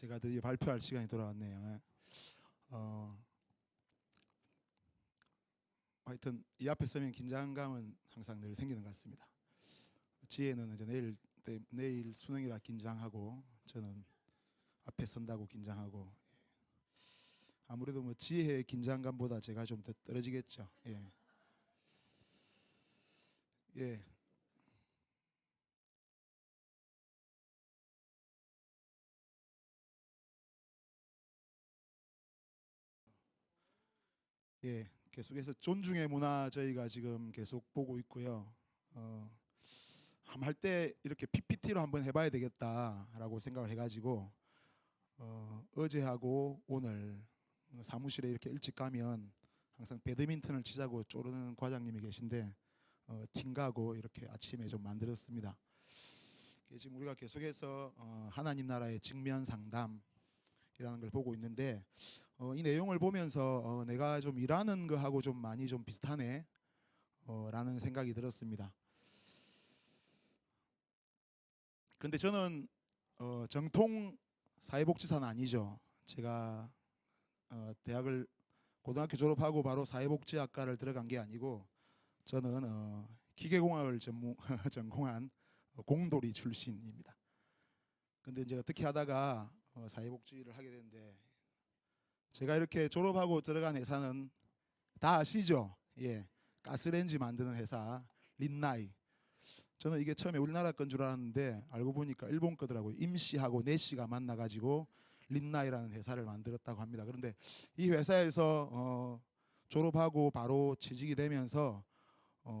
제가 드디어 발표할 시간이 돌아왔네요. 하여튼 이 앞에 서면 긴장감은 항상 늘 생기는 것 같습니다. 지혜는 이제 내일 수능이라 긴장하고, 저는 앞에 선다고 긴장하고, 아무래도 뭐 지혜의 긴장감보다 제가 좀 더 떨어지겠죠. 예. 예. 예. 계속해서 존중의 문화 저희가 지금 계속 보고 있고요. 할 때 이렇게 PPT로 한번 해봐야 되겠다라고 생각을 해가지고 어제하고 오늘 사무실에 이렇게 일찍 가면 항상 배드민턴을 치자고 쪼르는 과장님이 계신데 팀 가고 이렇게 아침에 좀 만들었습니다. 지금 우리가 계속해서 하나님 나라의 직면 상담이라는 걸 보고 있는데 이 내용을 보면서 내가 좀 일하는 거하고 좀 많이 좀 비슷하네 라는 생각이 들었습니다. 근데 저는 정통 사회복지사는 아니죠. 제가 대학을 고등학교 졸업하고 바로 사회복지학과를 들어간 게 아니고, 저는 기계공학을 전공한 공돌이 출신입니다. 근데 이제 어떻게 하다가 사회복지를 하게 됐는데, 제가 이렇게 졸업하고 들어간 회사는 다 아시죠? 예, 가스레인지 만드는 회사 린나이. 저는 이게 처음에 우리나라 건 줄 알았는데 알고 보니까 일본 거더라고요. 임시하고 내시가 만나가지고 린나이라는 회사를 만들었다고 합니다. 그런데 이 회사에서 졸업하고 바로 취직이 되면서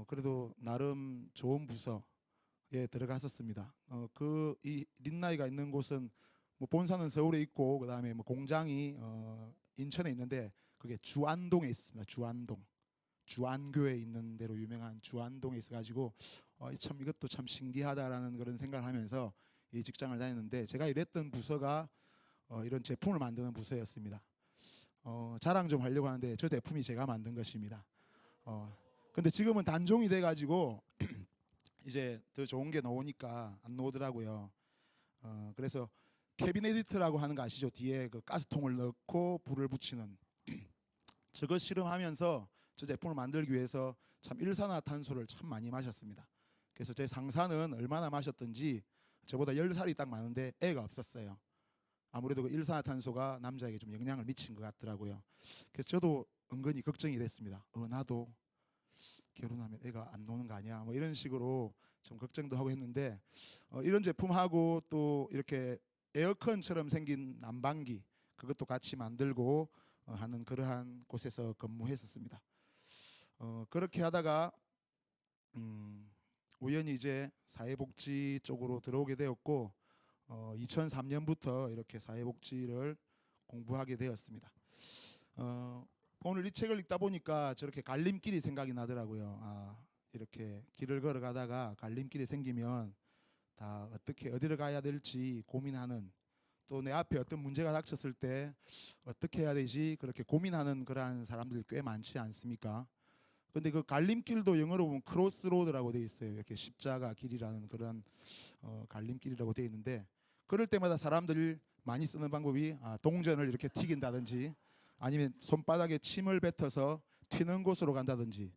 그래도 나름 좋은 부서에 들어갔었습니다. 그 이 린나이가 있는 곳은 뭐 본사는 서울에 있고, 그다음에 뭐 공장이 인천에 있는데, 그게 주안동에 있습니다. 주안교에 있는 데로 유명한 주안동에 있어가지고 참 이것도 참 신기하다라는 그런 생각을 하면서 이 직장을 다녔는데, 제가 일했던 부서가 이런 제품을 만드는 부서였습니다. 자랑 좀 하려고 하는데 저 제품이 제가 만든 것입니다. 근데 지금은 단종이 돼가지고 이제 더 좋은 게 나오니까 안 나오더라고요. 그래서 캐빈 에디트라고 하는 거 아시죠? 뒤에 그 가스통을 넣고 불을 붙이는 저거 실험하면서 저 제품을 만들기 위해서 참 일산화탄소를 참 많이 마셨습니다. 그래서 제 상사는 얼마나 마셨던지 저보다 10살이 딱 많은데 애가 없었어요. 아무래도 그 일산화탄소가 남자에게 좀 영향을 미친 것 같더라고요. 그래서 저도 은근히 걱정이 됐습니다. 나도 결혼하면 애가 안 노는 거 아니야? 뭐 이런 식으로 좀 걱정도 하고 했는데 이런 제품하고 또 이렇게 에어컨처럼 생긴 난방기, 그것도 같이 만들고 하는 그러한 곳에서 근무했었습니다. 그렇게 하다가 우연히 이제 사회복지 쪽으로 들어오게 되었고 2003년부터 이렇게 사회복지를 공부하게 되었습니다. 오늘 이 책을 읽다 보니까 저렇게 갈림길이 생각이 나더라고요. 이렇게 길을 걸어가다가 갈림길이 생기면 다 어떻게 어디를 가야 될지 고민하는, 또 내 앞에 어떤 문제가 닥쳤을 때 어떻게 해야 되지 그렇게 고민하는 그러한 사람들이 꽤 많지 않습니까? 근데 그 갈림길도 영어로 보면 크로스로드라고 되어 있어요. 이렇게 십자가 길이라는 그런 갈림길이라고 되어 있는데, 그럴 때마다 사람들이 많이 쓰는 방법이 동전을 이렇게 튀긴다든지, 아니면 손바닥에 침을 뱉어서 튀는 곳으로 간다든지,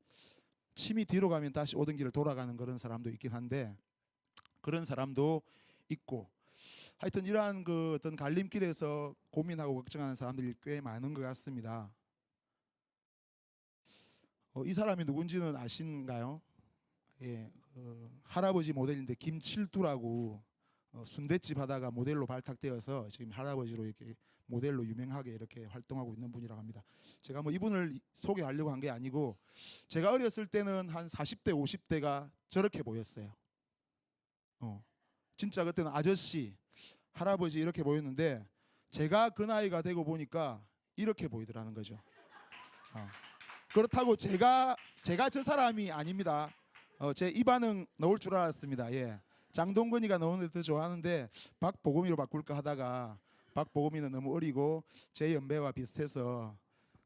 침이 뒤로 가면 다시 오던 길을 돌아가는 그런 사람도 있긴 한데, 그런 사람도 있고, 하여튼 이러한 그 어떤 갈림길에서 고민하고 걱정하는 사람들이 꽤 많은 것 같습니다. 이 사람이 누군지는 아신가요? 예, 할아버지 모델인데 김칠두라고 순댓집 하다가 모델로 발탁되어서 지금 할아버지로 이렇게 모델로 유명하게 이렇게 활동하고 있는 분이라고 합니다. 제가 뭐 이분을 소개하려고 한 게 아니고, 제가 어렸을 때는 한 40대 50대가 저렇게 보였어요. 진짜 그때는 아저씨, 할아버지 이렇게 보였는데, 제가 그 나이가 되고 보니까 이렇게 보이더라는 거죠. 그렇다고 제가 저 사람이 아닙니다. 제 입안은 넣을 줄 알았습니다. 예. 장동건이가 넣는 데 더 좋아하는데 박보검이로 바꿀까 하다가 박보검이는 너무 어리고 제 연배와 비슷해서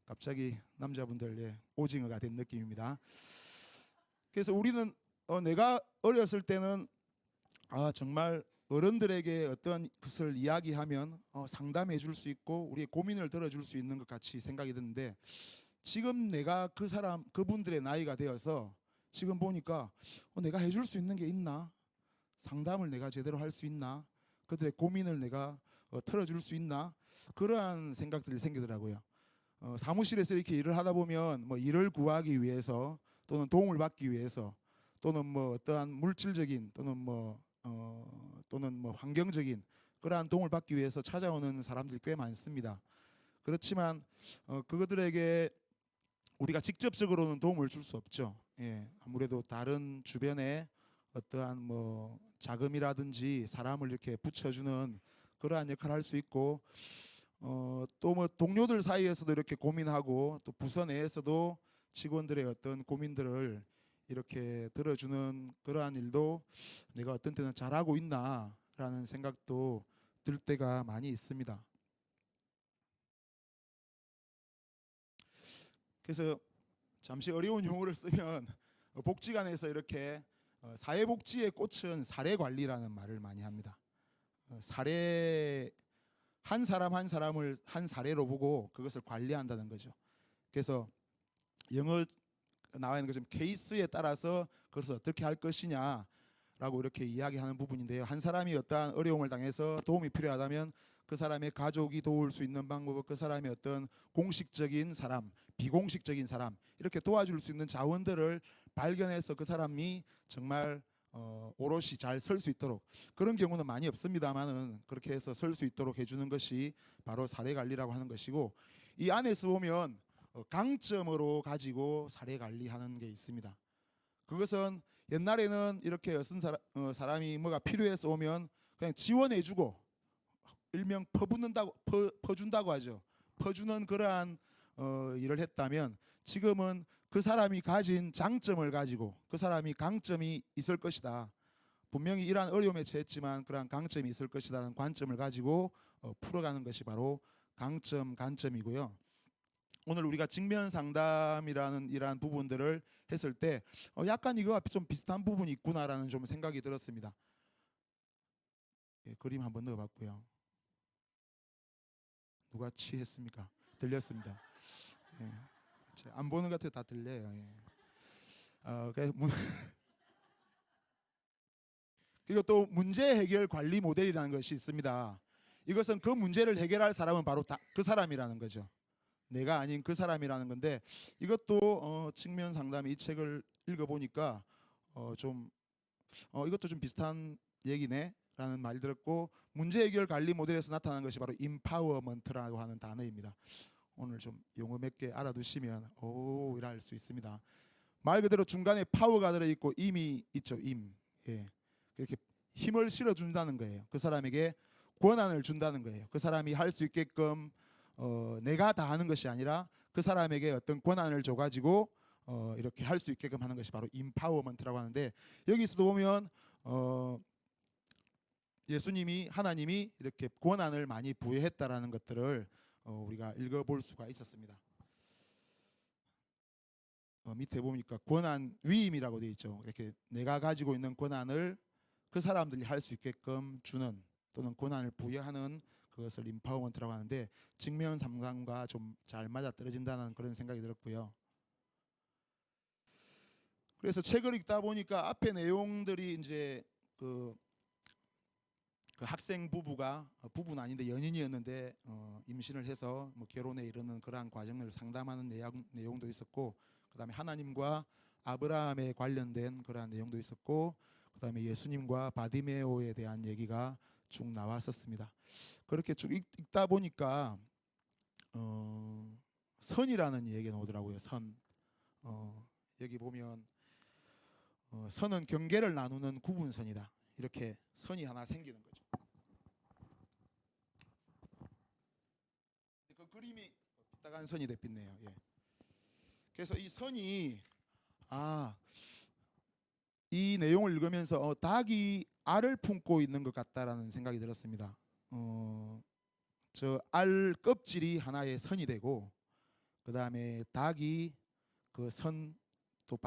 갑자기 남자분들 오징어가 된 느낌입니다. 그래서 우리는 내가 어렸을 때는 정말 어른들에게 어떤 것을 이야기하면 상담해 줄 수 있고 우리의 고민을 들어줄 수 있는 것 같이 생각이 드는데, 지금 내가 그분들의 나이가 되어서 지금 보니까 내가 해줄 수 있는 게 있나? 상담을 내가 제대로 할 수 있나? 그들의 고민을 내가 털어줄 수 있나? 그러한 생각들이 생기더라고요. 사무실에서 이렇게 일을 하다 보면 뭐 일을 구하기 위해서 또는 도움을 받기 위해서 또는 뭐 어떠한 물질적인 또는 뭐 환경적인 그러한 도움을 받기 위해서 찾아오는 사람들이 꽤 많습니다. 그렇지만 그들에게 우리가 직접적으로는 도움을 줄 수 없죠. 예, 아무래도 다른 주변에 어떠한 뭐 자금이라든지 사람을 이렇게 붙여주는 그러한 역할을 할 수 있고, 또 뭐 동료들 사이에서도 이렇게 고민하고 또 부서 내에서도 직원들의 어떤 고민들을 이렇게 들어주는 그러한 일도 내가 어떤 때는 잘하고 있나라는 생각도 들 때가 많이 있습니다. 그래서 잠시 어려운 용어를 쓰면 복지관에서 이렇게 사회복지의 꽃은 사례관리라는 말을 많이 합니다. 사례 한 사람 한 사람을 한 사례로 보고 그것을 관리한다는 거죠. 그래서 영어 나와 있는 것처럼 케이스에 따라서 그것을 어떻게 할 것이냐라고 이렇게 이야기하는 부분인데요. 한 사람이 어떠한 어려움을 당해서 도움이 필요하다면 그 사람의 가족이 도울 수 있는 방법, 그 사람의 어떤 공식적인 사람, 비공식적인 사람, 이렇게 도와줄 수 있는 자원들을 발견해서 그 사람이 정말 오롯이 잘 설 수 있도록, 그런 경우는 많이 없습니다만은 그렇게 해서 설 수 있도록 해주는 것이 바로 사례 관리라고 하는 것이고, 이 안에서 보면 강점으로 가지고 사례 관리하는 게 있습니다. 그것은 옛날에는 이렇게 사람이 뭐가 필요해서 오면 그냥 지원해주고 일명 퍼준다고 하죠. 퍼주는 그러한 일을 했다면, 지금은 그 사람이 가진 장점을 가지고 그 사람이 강점이 있을 것이다, 분명히 이러한 어려움에 처했지만 그러한 강점이 있을 것이라는 관점을 가지고 풀어가는 것이 바로 강점 간점이고요. 오늘 우리가 직면 상담이라는 이러한 부분들을 했을 때 약간 이거와 좀 비슷한 부분이 있구나라는 좀 생각이 들었습니다. 예, 그림 한번 넣어봤고요. 누가 취했습니까? 들렸습니다. 예, 안 보는 것 같아요. 다 들려요. 예. 그리고 또 문제 해결 관리 모델이라는 것이 있습니다. 이것은 그 문제를 해결할 사람은 바로 그 사람이라는 거죠. 내가 아닌 그 사람이라는 건데, 이것도 측면 상담 이 책을 읽어보니까 이것도 좀 비슷한 얘기네라는 말 들었고, 문제 해결 관리 모델에서 나타나는 것이 바로 임파워먼트라고 하는 단어입니다. 오늘 좀 용어 몇 개 알아두시면 이라 할 수 있습니다. 말 그대로 중간에 파워가 들어있고 임이 있죠. 임. 예. 그렇게 힘을 실어준다는 거예요. 그 사람에게 권한을 준다는 거예요. 그 사람이 할 수 있게끔 내가 다 하는 것이 아니라 그 사람에게 어떤 권한을 줘가지고 이렇게 할 수 있게끔 하는 것이 바로 임파워먼트라고 하는데, 여기서도 보면 예수님이, 하나님이 이렇게 권한을 많이 부여했다라는 것들을 우리가 읽어볼 수가 있었습니다. 밑에 보니까 권한 위임이라고 되어 있죠. 이렇게 내가 가지고 있는 권한을 그 사람들이 할 수 있게끔 주는, 또는 권한을 부여하는 그것을 임파워먼트라고 하는데, 직면 상담과 좀 잘 맞아 떨어진다는 그런 생각이 들었고요. 그래서 책을 읽다 보니까 앞에 내용들이 이제 그 학생 부부가 부부는 아닌데 연인이었는데 임신을 해서 뭐 결혼에 이르는 그러한 과정을 상담하는 내용도 있었고, 그다음에 하나님과 아브라함에 관련된 그러한 내용도 있었고, 그다음에 예수님과 바디메오에 대한 얘기가 쭉 나왔었습니다. 그렇게 쭉 읽다 보니까 선이라는 얘기가 나오더라고요. 선. 여기 보면 선은 경계를 나누는 구분선이다, 이렇게 선이 하나 생기는 거죠. 그 그림이 삐딱한 선이 됐네요. 예. 그래서 이 선이 이 내용을 읽으면서 닭이 알을 품고 있는 것 같다라는 생각이 들었습니다. 저 알 껍질이 하나의 선이 되고, 그 다음에 닭이 그 선 또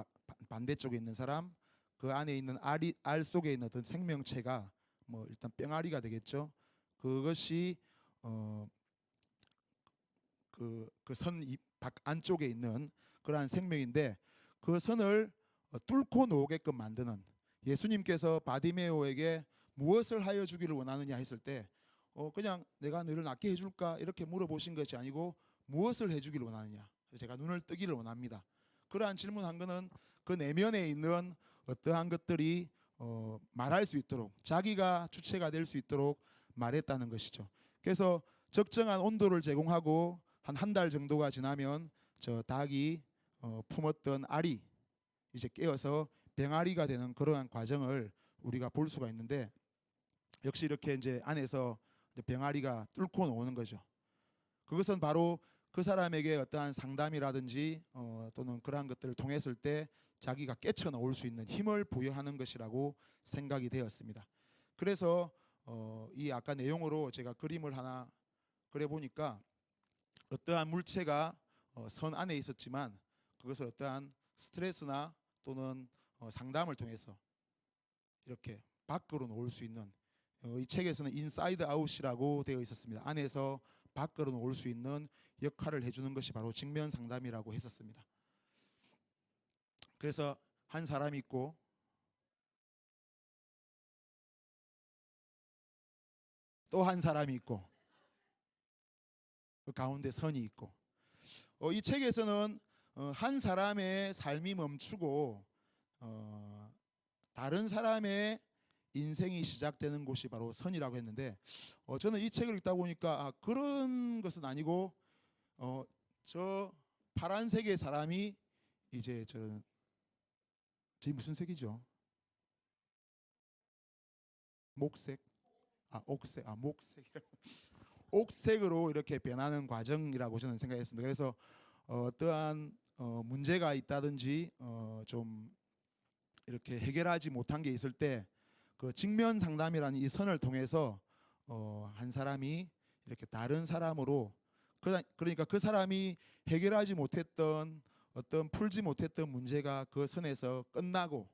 반대쪽에 있는 사람, 그 안에 있는 알 속에 있는 어떤 생명체가 뭐 일단 뿅아리가 되겠죠. 그것이 그 선 밖 안쪽에 있는 그러한 생명인데 그 선을 뚫고 나오게끔 만드는, 예수님께서 바디메오에게 무엇을 하여 주기를 원하느냐 했을 때 그냥 내가 너를 낫게 해줄까 이렇게 물어보신 것이 아니고 무엇을 해주기를 원하느냐, 제가 눈을 뜨기를 원합니다. 그러한 질문한 거는 그 내면에 있는 어떠한 것들이 말할 수 있도록, 자기가 주체가 될 수 있도록 말했다는 것이죠. 그래서 적정한 온도를 제공하고 한 달 정도가 지나면 저 닭이 품었던 알이 이제 깨어서 병아리가 되는 그러한 과정을 우리가 볼 수가 있는데, 역시 이렇게 이제 안에서 이제 병아리가 뚫고 나오는 거죠. 그것은 바로 그 사람에게 어떠한 상담이라든지 또는 그러한 것들을 통했을 때 자기가 깨쳐 나올 수 있는 힘을 부여하는 것이라고 생각이 되었습니다. 그래서 이 아까 내용으로 제가 그림을 하나 그려 보니까 어떠한 물체가 선 안에 있었지만 그것을 어떠한 스트레스나 또는 상담을 통해서 이렇게 밖으로 놓을 수 있는, 이 책에서는 인사이드 아웃이라고 되어 있었습니다. 안에서 밖으로 놓을 수 있는 역할을 해주는 것이 바로 직면 상담이라고 했었습니다. 그래서 한 사람이 있고 또 한 사람이 있고 그 가운데 선이 있고, 이 책에서는 한 사람의 삶이 멈추고 다른 사람의 인생이 시작되는 곳이 바로 선이라고 했는데, 저는 이 책을 읽다 보니까 그런 것은 아니고 저 파란색의 사람이 이제 저 무슨 색이죠? 목색, 옥색, 목색, 옥색으로 이렇게 변하는 과정이라고 저는 생각했습니다. 그래서 어떠한 문제가 있다든지 좀 이렇게 해결하지 못한 게 있을 때 그 직면 상담이라는 이 선을 통해서 한 사람이 이렇게 다른 사람으로, 그러니까 그 사람이 해결하지 못했던 어떤 풀지 못했던 문제가 그 선에서 끝나고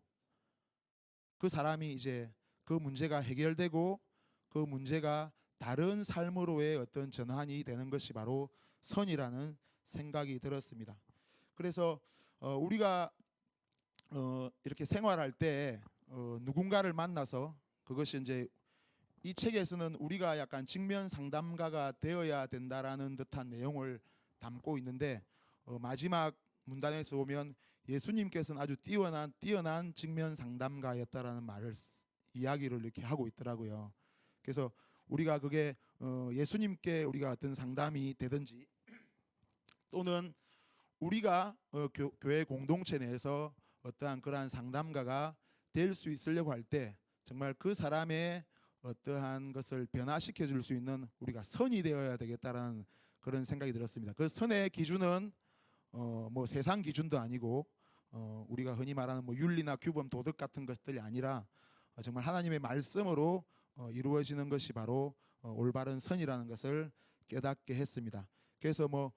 그 사람이 이제 그 문제가 해결되고 그 문제가 다른 삶으로의 어떤 전환이 되는 것이 바로 선이라는 생각이 들었습니다. 그래서 우리가 이렇게 생활할 때 누군가를 만나서, 그것이 이제 이 책에서는 우리가 약간 직면 상담가가 되어야 된다라는 듯한 내용을 담고 있는데, 마지막 문단에서 보면 예수님께서는 아주 뛰어난 직면 상담가였다라는 말을 이야기를 이렇게 하고 있더라고요. 그래서 우리가 그게 예수님께 우리가 어떤 상담이 되든지 또는 우리가 교회 공동체 내에서 어떠한 그러한 상담가가 될 수 있으려고 할 때 정말 그 사람의 어떠한 것을 변화시켜 줄 수 있는 우리가 선이 되어야 되겠다라는 그런 생각이 들었습니다. 그 선의 기준은 뭐 세상 기준도 아니고 우리가 흔히 말하는 뭐 윤리나 규범, 도덕 같은 것들이 아니라 정말 하나님의 말씀으로 이루어지는 것이 바로 올바른 선이라는 것을 깨닫게 했습니다. 그래서 뭐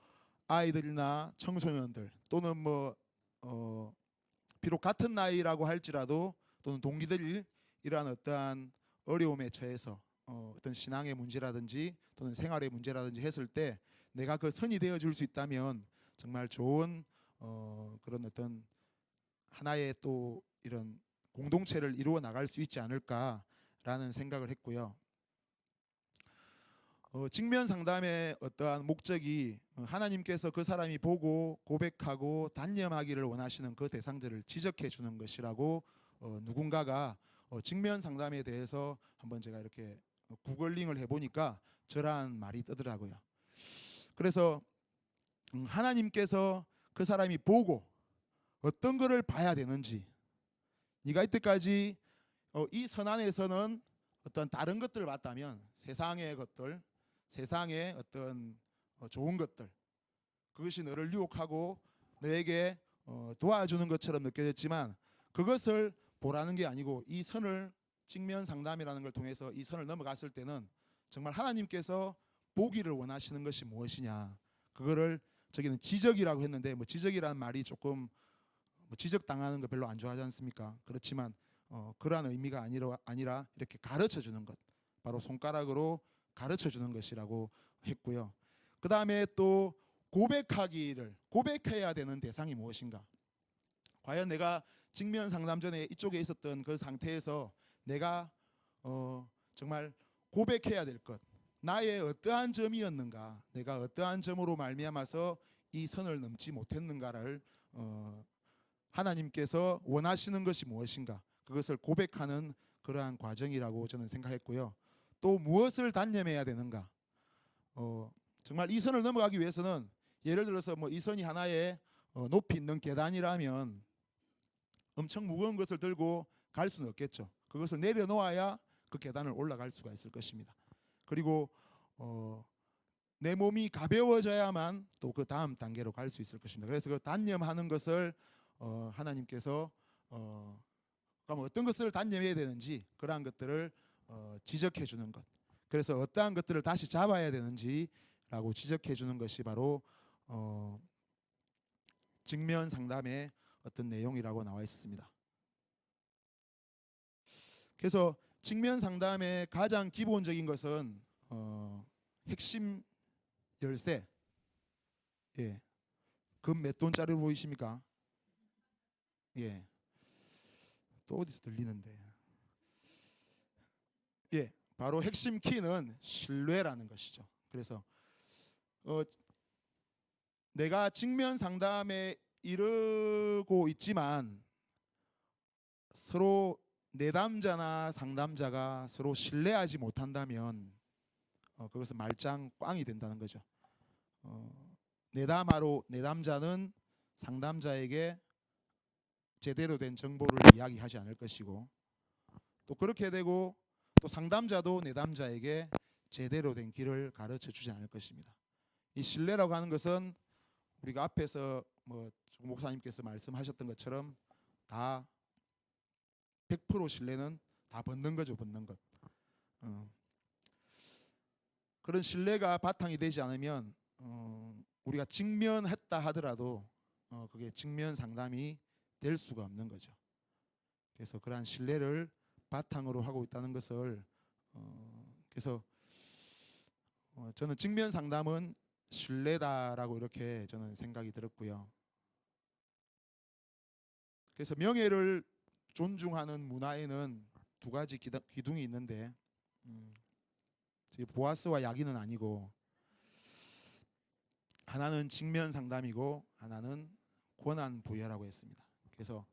아이들이나 청소년들 또는 뭐 비록 같은 나이라고 할지라도 또는 동기들이 이러한 어떠한 어려움에 처해서 어떤 신앙의 문제라든지 또는 생활의 문제라든지 했을 때 내가 그 선이 되어 줄 수 있다면 정말 좋은 그런 어떤 하나의 또 이런 공동체를 이루어 나갈 수 있지 않을까라는 생각을 했고요. 직면 상담의 어떠한 목적이 하나님께서 그 사람이 보고 고백하고 단념하기를 원하시는 그 대상들을 지적해 주는 것이라고 누군가가 직면 상담에 대해서 한번 제가 이렇게 구글링을 해보니까 저러한 말이 뜨더라고요. 그래서 하나님께서 그 사람이 보고 어떤 것을 봐야 되는지, 네가 이때까지 이 선 안에서는 어떤 다른 것들을 봤다면 세상의 것들, 세상의 어떤 좋은 것들, 그것이 너를 유혹하고 너에게 도와주는 것처럼 느껴졌지만 그것을 보라는 게 아니고 이 선을, 직면 상담이라는 걸 통해서 이 선을 넘어갔을 때는 정말 하나님께서 보기를 원하시는 것이 무엇이냐, 그거를 저기는 지적이라고 했는데 뭐 지적이라는 말이 조금 뭐 지적당하는 거 별로 안 좋아하지 않습니까? 그렇지만 그러한 의미가 아니라 이렇게 가르쳐 주는 것, 바로 손가락으로 가르쳐 주는 것이라고 했고요. 그 다음에 또 고백해야 되는 대상이 무엇인가? 과연 내가 직면 상담 전에 이쪽에 있었던 그 상태에서 내가 정말 고백해야 될 것, 나의 어떠한 점이었는가, 내가 어떠한 점으로 말미암아서 이 선을 넘지 못했는가를 하나님께서 원하시는 것이 무엇인가, 그것을 고백하는 그러한 과정이라고 저는 생각했고요. 또 무엇을 단념해야 되는가, 정말 이 선을 넘어가기 위해서는 예를 들어서 뭐 이 선이 하나의 높이 있는 계단이라면 엄청 무거운 것을 들고 갈 수는 없겠죠. 그것을 내려놓아야 그 계단을 올라갈 수가 있을 것입니다. 그리고 내 몸이 가벼워져야만 또 그 다음 단계로 갈 수 있을 것입니다. 그래서 그 단념하는 것을 하나님께서 그럼 어떤 것을 단념해야 되는지 그러한 것들을 지적해 주는 것, 그래서 어떠한 것들을 다시 잡아야 되는지라고 지적해 주는 것이 바로 직면 상담의 어떤 내용이라고 나와 있습니다. 그래서 직면 상담의 가장 기본적인 것은 핵심 열쇠, 예, 금 몇 돈짜리 보이십니까? 예, 또 어디서 들리는데, 예, 바로 핵심 키는 신뢰라는 것이죠. 그래서 내가 직면 상담에 이르고 있지만 서로 내담자나 상담자가 서로 신뢰하지 못한다면 그것은 말짱 꽝이 된다는 거죠. 내담자는 상담자에게 제대로 된 정보를 이야기하지 않을 것이고, 또 그렇게 되고 또 상담자도 내담자에게 제대로 된 길을 가르쳐 주지 않을 것입니다. 이 신뢰라고 하는 것은 우리가 앞에서 뭐 목사님께서 말씀하셨던 것처럼 다 100% 신뢰는 다 벗는 거죠, 벗는 것. 그런 신뢰가 바탕이 되지 않으면 우리가 직면했다 하더라도 그게 직면 상담이 될 수가 없는 거죠. 그래서 그러한 신뢰를 바탕으로 하고 있다는 것을 그래서 저는 직면 상담은 신뢰다라고 이렇게 저는 생각이 들었고요. 그래서 명예를 존중하는 문화에는 두 가지 기둥이 있는데 보아스와 야기는 아니고, 하나는 직면 상담이고 하나는 권한 부여라고 했습니다. 그래서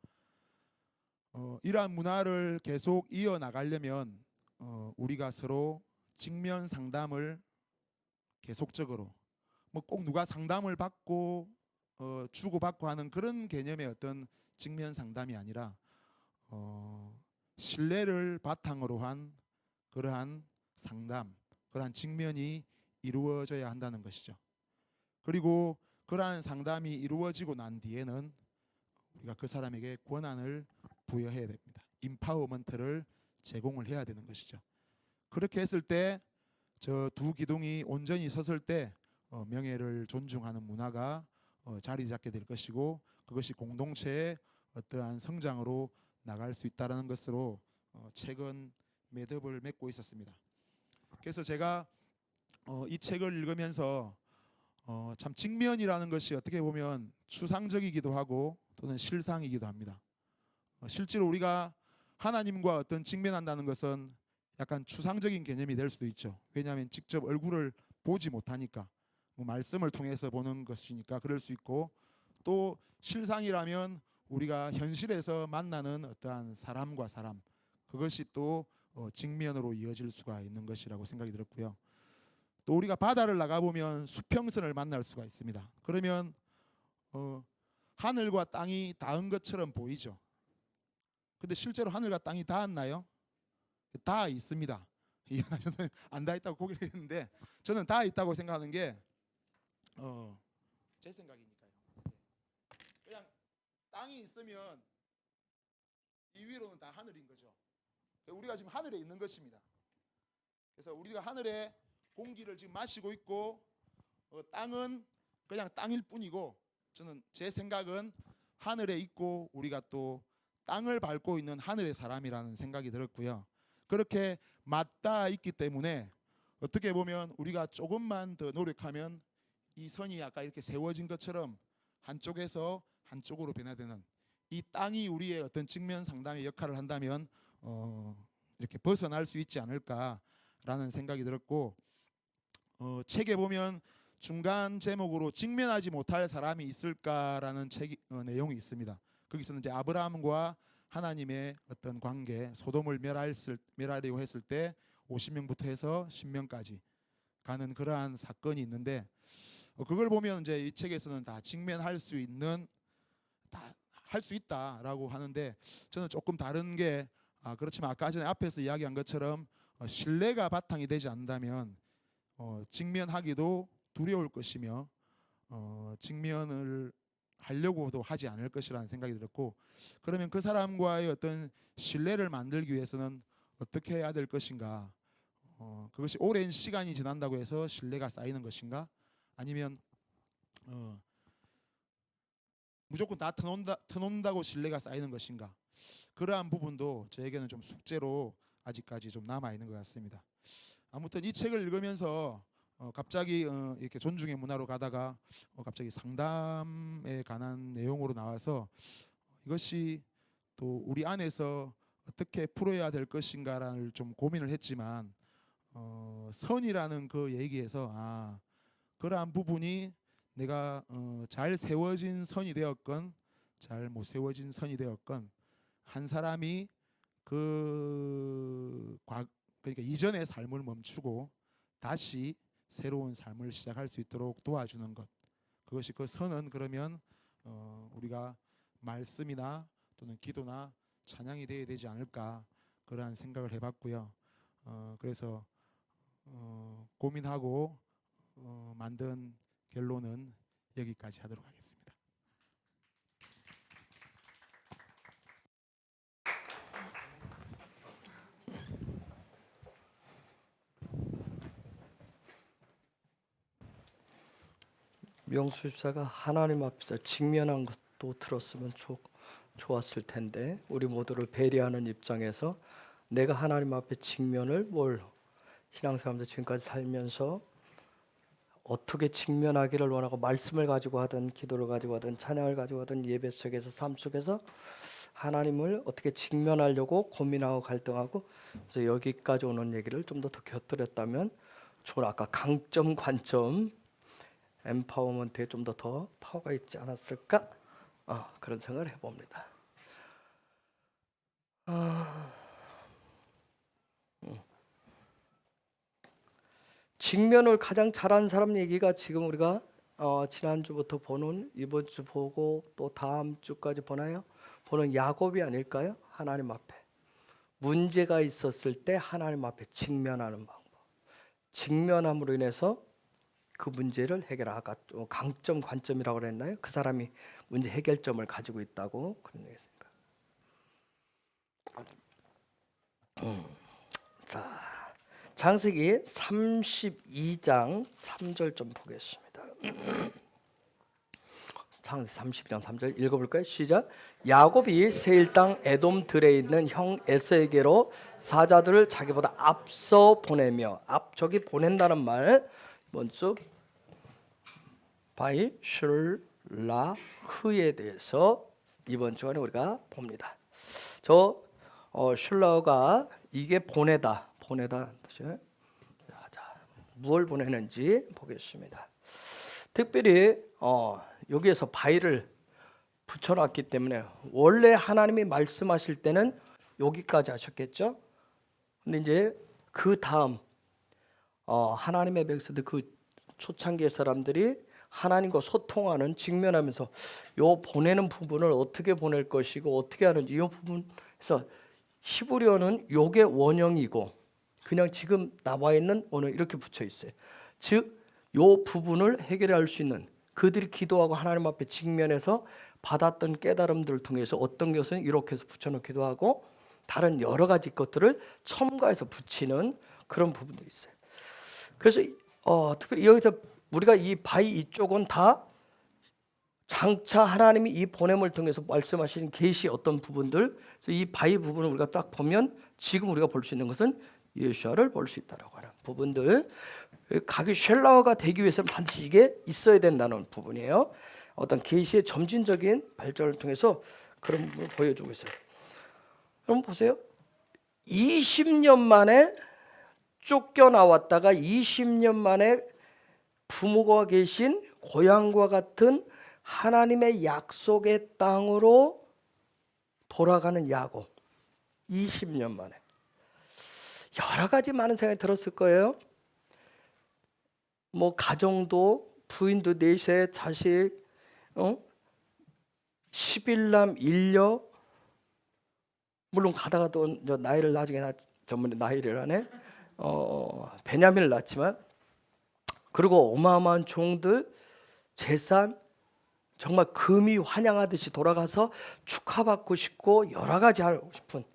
이러한 문화를 계속 이어나가려면 우리가 서로 직면 상담을 계속적으로, 뭐 꼭 누가 상담을 받고 주고받고 하는 그런 개념의 어떤 직면 상담이 아니라 신뢰를 바탕으로 한 그러한 상담, 그러한 직면이 이루어져야 한다는 것이죠. 그리고 그러한 상담이 이루어지고 난 뒤에는 우리가 그 사람에게 권한을 부여해야 됩니다. 임파워먼트를 제공을 해야 되는 것이죠. 그렇게 했을 때 저 두 기둥이 온전히 섰을 때 명예를 존중하는 문화가 자리 잡게 될 것이고, 그것이 공동체의 어떠한 성장으로 나갈 수 있다는 것으로 최근 매듭을 맺고 있었습니다. 그래서 제가 이 책을 읽으면서 참 직면이라는 것이 어떻게 보면 추상적이기도 하고 또는 실상이기도 합니다. 실제로 우리가 하나님과 어떤 직면한다는 것은 약간 추상적인 개념이 될 수도 있죠. 왜냐하면 직접 얼굴을 보지 못하니까, 뭐 말씀을 통해서 보는 것이니까 그럴 수 있고, 또 실상이라면 우리가 현실에서 만나는 어떠한 사람과 사람, 그것이 또 직면으로 이어질 수가 있는 것이라고 생각이 들었고요. 또 우리가 바다를 나가보면 수평선을 만날 수가 있습니다. 그러면 하늘과 땅이 닿은 것처럼 보이죠. 근데 실제로 하늘과 땅이 닿았나요? 다 있습니다. 저는 안 다 있다고 고개를 했는데 저는 다 있다고 생각하는 게 제 생각이니까요. 그냥 땅이 있으면 이 위로는 다 하늘인 거죠. 우리가 지금 하늘에 있는 것입니다. 그래서 우리가 하늘에 공기를 지금 마시고 있고 땅은 그냥 땅일 뿐이고, 저는 제 생각은 하늘에 있고 우리가 또 땅을 밟고 있는 하늘의 사람이라는 생각이 들었고요. 그렇게 맞닿아 있기 때문에 어떻게 보면 우리가 조금만 더 노력하면 이 선이 아까 이렇게 세워진 것처럼 한쪽에서 한쪽으로 변화되는, 이 땅이 우리의 어떤 직면 상담의 역할을 한다면 이렇게 벗어날 수 있지 않을까라는 생각이 들었고, 책에 보면 중간 제목으로 직면하지 못할 사람이 있을까라는 내용이 있습니다. 거기서는 이제 아브라함과 하나님의 어떤 관계, 소돔을 멸하려고 했을 때 50명부터 해서 10명까지 가는 그러한 사건이 있는데, 그걸 보면 이제 이 책에서는 다 직면할 수 있는, 다 할 수 있다라고 하는데, 저는 조금 다른 게, 그렇지만 아까 전에 앞에서 이야기한 것처럼 신뢰가 바탕이 되지 않는다면 직면하기도 두려울 것이며 직면을 하려고도 하지 않을 것이라는 생각이 들었고, 그러면 그 사람과의 어떤 신뢰를 만들기 위해서는 어떻게 해야 될 것인가, 그것이 오랜 시간이 지난다고 해서 신뢰가 쌓이는 것인가, 아니면 무조건 다 터놓는다고 신뢰가 쌓이는 것인가, 그러한 부분도 저에게는 좀 숙제로 아직까지 좀 남아 있는 것 같습니다. 아무튼 이 책을 읽으면서 갑자기 이렇게 존중의 문화로 가다가 갑자기 상담에 관한 내용으로 나와서 이것이 또 우리 안에서 어떻게 풀어야 될 것인가를 좀 고민을 했지만, 선이라는 그 얘기에서 그러한 부분이 내가 잘 세워진 선이 되었건 잘 못 세워진 선이 되었건 한 사람이 그러니까 이전의 삶을 멈추고 다시 새로운 삶을 시작할 수 있도록 도와주는 것, 그것이 그 선은 그러면 우리가 말씀이나 또는 기도나 찬양이 되어야 되지 않을까, 그러한 생각을 해봤고요. 그래서 고민하고 만든 결론은 여기까지 하도록 하겠습니다. 명수 집사가 하나님 앞에서 직면한 것도 들었으면 좋았을 텐데, 우리 모두를 배려하는 입장에서 내가 하나님 앞에 직면을 신앙생활도 지금까지 살면서 어떻게 직면하기를 원하고, 말씀을 가지고 하든 기도를 가지고 하든 찬양을 가지고 하든 예배 속에서 삶 속에서 하나님을 어떻게 직면하려고 고민하고 갈등하고, 그래서 여기까지 오는 얘기를 좀 더 곁들였다면 좋은, 아까 강점 관점 엠파워먼트에 좀 더 파워가 있지 않았을까, 그런 생각을 해봅니다. 직면을 가장 잘하는 사람 얘기가 지금 우리가 지난주부터 보는, 이번 주 보고 또 다음 주까지 보는 야곱이 아닐까요? 하나님 앞에 문제가 있었을 때 하나님 앞에 직면하는 방법, 직면함으로 인해서 그 문제를 아까 강점 관점이라고 그랬나요? 그 사람이 문제 해결점을 가지고 있다고 그런 얘기했습니다. 자, 창세기 32장 3절 좀 보겠습니다. 창세기 32장 3절 읽어볼까요? 시작. 야곱이 세일 땅 에돔 들에 있는 형 에서에게로 사자들을 자기보다 앞서 보내며, 저기 보낸다는 말 먼저 바이 슐라흐에 대해서 이번 주간에 우리가 봅니다. 슐라흐가 이게 보내다 무엇을 보내는지 보겠습니다. 특별히 여기에서 바위를 붙여놨기 때문에, 원래 하나님이 말씀하실 때는 여기까지 하셨겠죠. 근데 이제 그 다음 하나님의 백성들, 그 초창기의 사람들이 하나님과 소통하는, 직면하면서 요 보내는 부분을 어떻게 보낼 것이고 어떻게 하는지, 이 부분에서 히브리어는 요게 원형이고 그냥 지금 나와 있는 오늘 이렇게 붙여 있어요. 즉 요 부분을 해결할 수 있는, 그들이 기도하고 하나님 앞에 직면해서 받았던 깨달음들을 통해서 어떤 것은 이렇게 해서 붙여놓기도 하고, 다른 여러 가지 것들을 첨가해서 붙이는 그런 부분도 있어요. 그래서 특별히 여기서 우리가 이 바위 이쪽은 다 장차 하나님이 이 보냄을 통해서 말씀하시는 계시 어떤 부분들, 그래서 이 바위 부분을 우리가 딱 보면 지금 우리가 볼 수 있는 것은 예수아를 볼 수 있다라고 하는 부분들, 각이 쉘라어가 되기 위해서는 반드시 이게 있어야 된다는 부분이에요. 어떤 계시의 점진적인 발전을 통해서 그런 부분을 보여주고 있어요. 여러분 보세요. 20년 만에 쫓겨나왔다가 20년 만에 부모가 계신 고향과 같은 하나님의 약속의 땅으로 돌아가는 야곱. 20년 만에 여러 가지 많은 생각이 들었을 거예요. 뭐 가정도, 부인도 넷에 자식, 11남 1녀, 물론 가다가도 나이를 나중에 전문에 나이를 하네. 베냐민을 낳았지만, 그리고 어마어마한 종들, 재산, 정말 금이 환영하듯이 돌아가서 축하받고 싶고 여러 가지 하고 싶은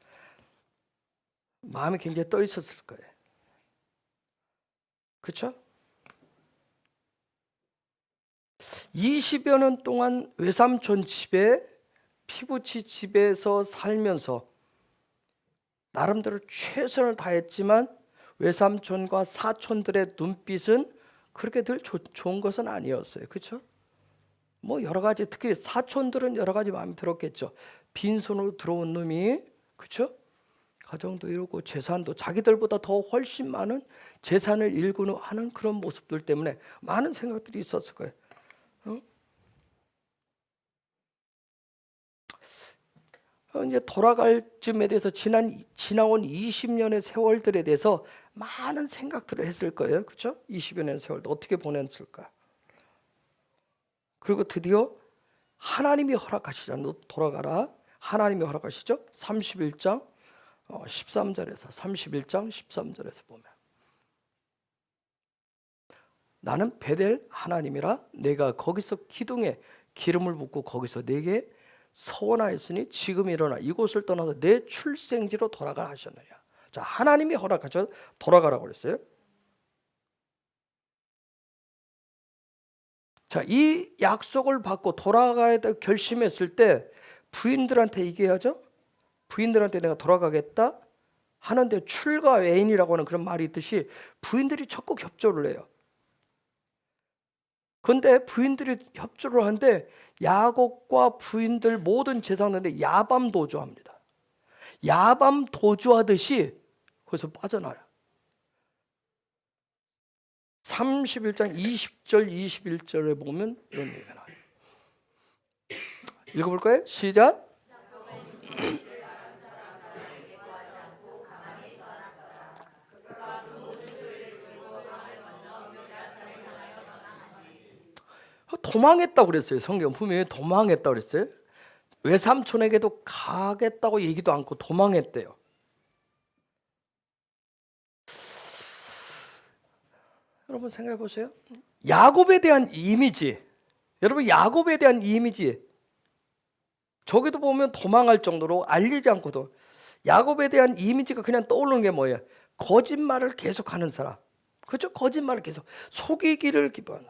마음이 굉장히 떠 있었을 거예요. 그렇죠? 20여 년 동안 외삼촌 집에, 피부치 집에서 살면서 나름대로 최선을 다했지만 외삼촌과 사촌들의 눈빛은 그렇게 늘 좋은 것은 아니었어요. 그렇죠? 뭐 여러 가지, 특히 사촌들은 여러 가지 마음이 들었겠죠. 빈손으로 들어온 놈이, 그렇죠? 가정도 이루고 재산도 자기들보다 더 훨씬 많은 재산을 일구는 하는 그런 모습들 때문에 많은 생각들이 있었을 거예요. 이제 돌아갈 쯤에 대해서 지나온 20년의 세월들에 대해서 많은 생각들을 했을 거예요. 그렇죠? 20여 년 세월도 어떻게 보냈을까? 그리고 드디어 하나님이 허락하시잖아요. 너 돌아가라. 하나님이 허락하시죠? 31장 13절에서 31장 13절에서 보면, 나는 베델 하나님이라 내가 거기서 기둥에 기름을 붓고 거기서 내게 서원하였으니 지금 일어나 이곳을 떠나서 내 출생지로 돌아가라 하셨느냐. 자, 하나님이 허락하셔서 돌아가라고 그랬어요. 자, 이 약속을 받고 돌아가야 될 결심했을 때 부인들한테 얘기하죠. 부인들한테 내가 돌아가겠다 하는데 출가 외인이라고 하는 그런 말이 있듯이 부인들이 적극 협조를 해요. 그런데 부인들이 협조를 하는데 야곱과 부인들 모든 재산인데 야밤 도주합니다. 야밤 도주하듯이 거기서 빠져나요. 31장 20절 21절에 보면 이런 얘기가 나와요. 읽어볼까요? 시작. 도망했다고 그랬어요. 성경 분명히 도망했다고 그랬어요. 외삼촌에게도 가겠다고 얘기도 않고 도망했대요. 여러분 생각해 보세요. 야곱에 대한 이미지, 여러분 야곱에 대한 이미지, 저기도 보면 도망할 정도로 알리지 않고도 야곱에 대한 이미지가 그냥 떠오르는 게 뭐예요? 거짓말을 계속하는 사람. 그렇죠? 거짓말을 계속 속이기를 기뻐하는.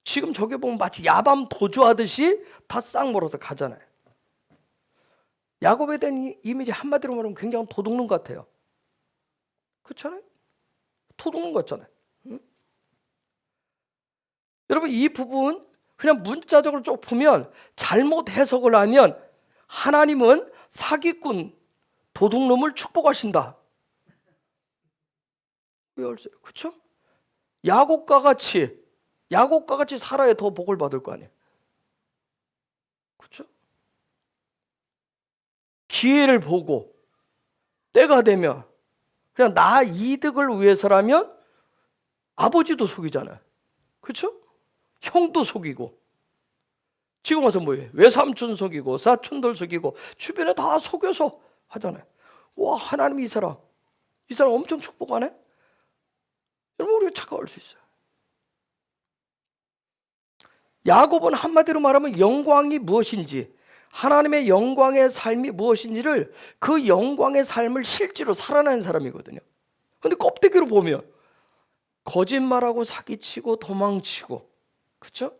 지금 저기 보면 마치 야밤 도주하듯이 다 싹 멀어서 가잖아요. 야곱에 대한 이미지 한마디로 말하면 굉장히 도둑놈 같아요. 그렇잖아요? 도둑놈 같잖아요. 응? 여러분 이 부분 그냥 문자적으로 쭉 보면 잘못 해석을 하면 하나님은 사기꾼 도둑놈을 축복하신다. 그렇죠? 야곱과 같이 살아야 더 복을 받을 거 아니에요. 그렇죠? 기회를 보고 때가 되면 그냥 나 이득을 위해서라면 아버지도 속이잖아요. 그렇죠? 형도 속이고 지금 와서 뭐예요? 외삼촌 속이고 사촌들 속이고 주변에 다 속여서 하잖아요. 와, 하나님이 이 사람 엄청 축복하네. 여러분 우리가 착각할 수 있어요. 야곱은 한마디로 말하면 영광이 무엇인지, 하나님의 영광의 삶이 무엇인지를, 그 영광의 삶을 실제로 살아낸 사람이거든요. 그런데 껍데기로 보면 거짓말하고 사기치고 도망치고, 그렇죠?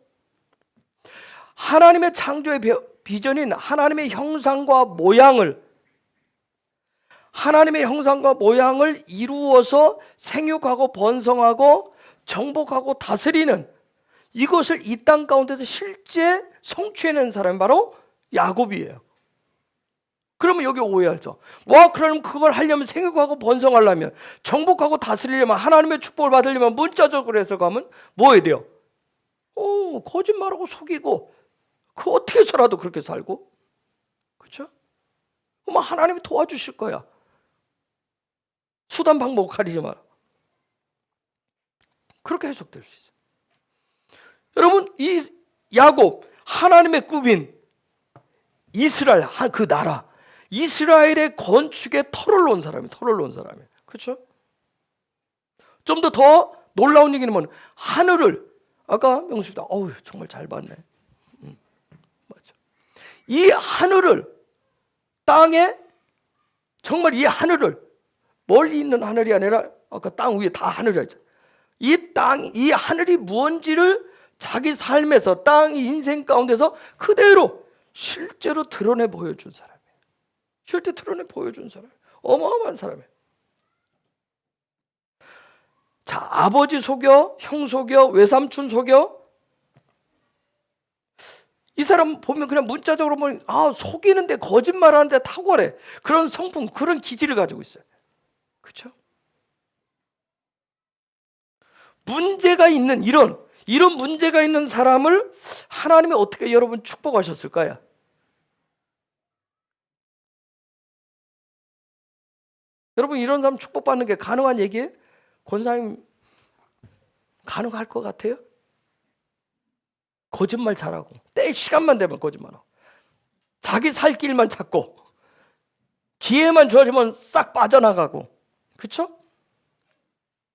하나님의 창조의 비전인 하나님의 형상과 모양을 이루어서 생육하고 번성하고 정복하고 다스리는 이것을 이 땅 가운데서 실제 성취해낸 사람이 바로 야곱이에요. 그러면 여기 오해하죠. 그러면 그걸 하려면 생육하고 번성하려면 정복하고 다스리려면 하나님의 축복을 받으려면 문자적으로 해석하면 뭐 해야 돼요? 거짓말하고 속이고 그 어떻게 해서라도 그렇게 살고, 그렇죠? 하나님이 도와주실 거야. 수단 방법 가리지 마라. 그렇게 해석될 수 있어요. 여러분, 이 야곱, 하나님의 꿈인 이스라엘, 그 나라, 이스라엘의 건축에 털을 놓은 사람이에요. 그렇죠? 좀 더 놀라운 얘기는 뭐냐? 하늘을, 아까 명수입니다. 정말 잘 봤네. 맞죠. 이 하늘을, 땅에, 정말 이 하늘을, 멀리 있는 하늘이 아니라 아까 땅 위에 다 하늘이라 했죠. 이 하늘이 무언지를 자기 삶에서, 땅 인생 가운데서 그대로 실제로 드러내 보여준 사람이에요. 실제 드러내 보여준 사람, 어마어마한 사람이에요. 자, 아버지 속여, 형 속여, 외삼촌 속여. 이 사람 보면 그냥 문자적으로 보면 속이는데, 거짓말하는데 탁월해. 그런 성품, 그런 기질을 가지고 있어요. 그렇죠? 문제가 있는 이런 문제가 있는 사람을 하나님이 어떻게 여러분 축복하셨을까요? 여러분, 이런 사람 축복받는 게 가능한 얘기예요? 권사님 가능할 것 같아요? 거짓말 잘하고, 때 시간만 되면 거짓말하고, 자기 살 길만 찾고, 기회만 주어지면 싹 빠져나가고, 그렇죠?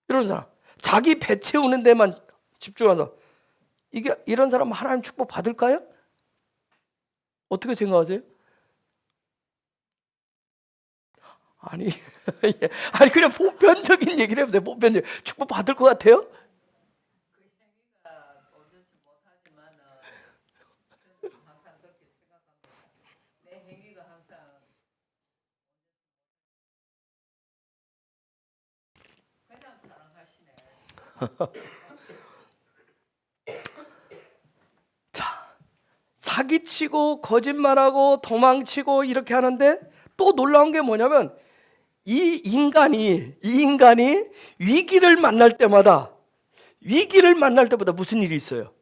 이런 사람, 자기 배 채우는 데만 집중해서, 이런 사람 하나님 축복 받을까요? 어떻게 생각하세요? 아니 그냥 보편적인 얘기를 해보세요. 보편적 축복 받을 것 같아요? 자, 사기치고 거짓말하고 도망치고 이렇게 하는데 또 놀라운 게 뭐냐면 이 인간이 위기를 만날 때마다 무슨 일이 있어요?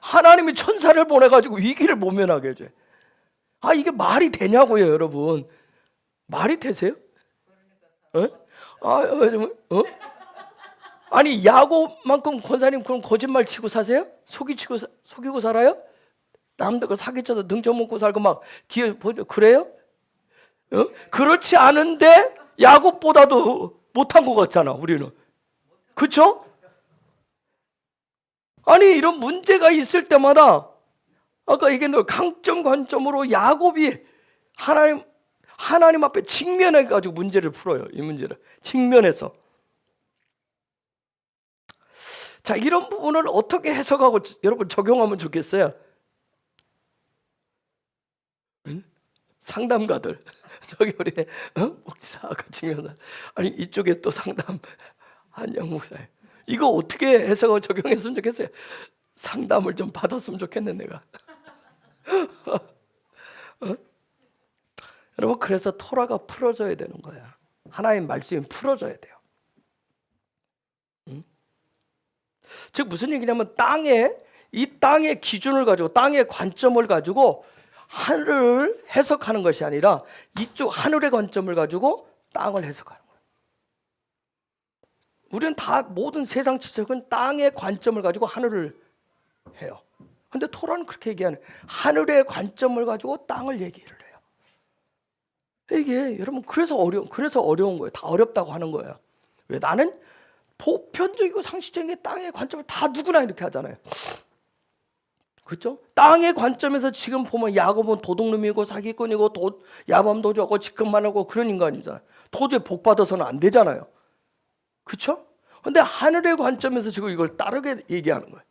하나님이 천사를 보내가지고 위기를 모면하게 해줘요. 이게 말이 되냐고요, 여러분? 말이 되세요? 아니, 야곱만큼 권사님 그럼 거짓말 치고 사세요? 속이고 살아요? 남들 거 사기쳐서 등쳐먹고 살고 막 기회 보죠. 그래요? 그렇지 않은데 야곱보다도 못한 것 같잖아, 우리는. 그렇죠? 아니, 이런 문제가 있을 때마다 아까 얘기한 강점 관점으로 야곱이 하나님 앞에 직면해 가지고 문제를 풀어요. 이 문제를 직면해서. 자, 이런 부분을 어떻게 해석하고 여러분 적용하면 좋겠어요? 상담가들, 저기 우리 목사 아까 직면, 아니 이쪽에 또 상담 한영 목사, 이거 어떻게 해석하고 적용했으면 좋겠어요? 상담을 좀 받았으면 좋겠네 내가. 여러분, 그래서 토라가 풀어져야 되는 거야. 하나님 말씀이 풀어져야 돼요. 즉 무슨 얘기냐면 이 땅의 기준을 가지고, 땅의 관점을 가지고 하늘을 해석하는 것이 아니라 이쪽 하늘의 관점을 가지고 땅을 해석하는 거예요. 우리는 다 모든 세상 지적은 땅의 관점을 가지고 하늘을 해요. 근데 토라는 그렇게 얘기하는, 하늘의 관점을 가지고 땅을 얘기를 해요. 이게 여러분 그래서 어려운 거예요. 다 어렵다고 하는 거예요. 왜? 나는 보편적이고 상식적인 땅의 관점을 다 누구나 이렇게 하잖아요. 그렇죠? 땅의 관점에서 지금 보면 야곱은 도둑놈이고 사기꾼이고 야밤도주하고 직급만하고 그런 인간이잖아요. 도저히 복 받아서는 안 되잖아요. 그렇죠? 근데 하늘의 관점에서 지금 이걸 다르게 얘기하는 거예요.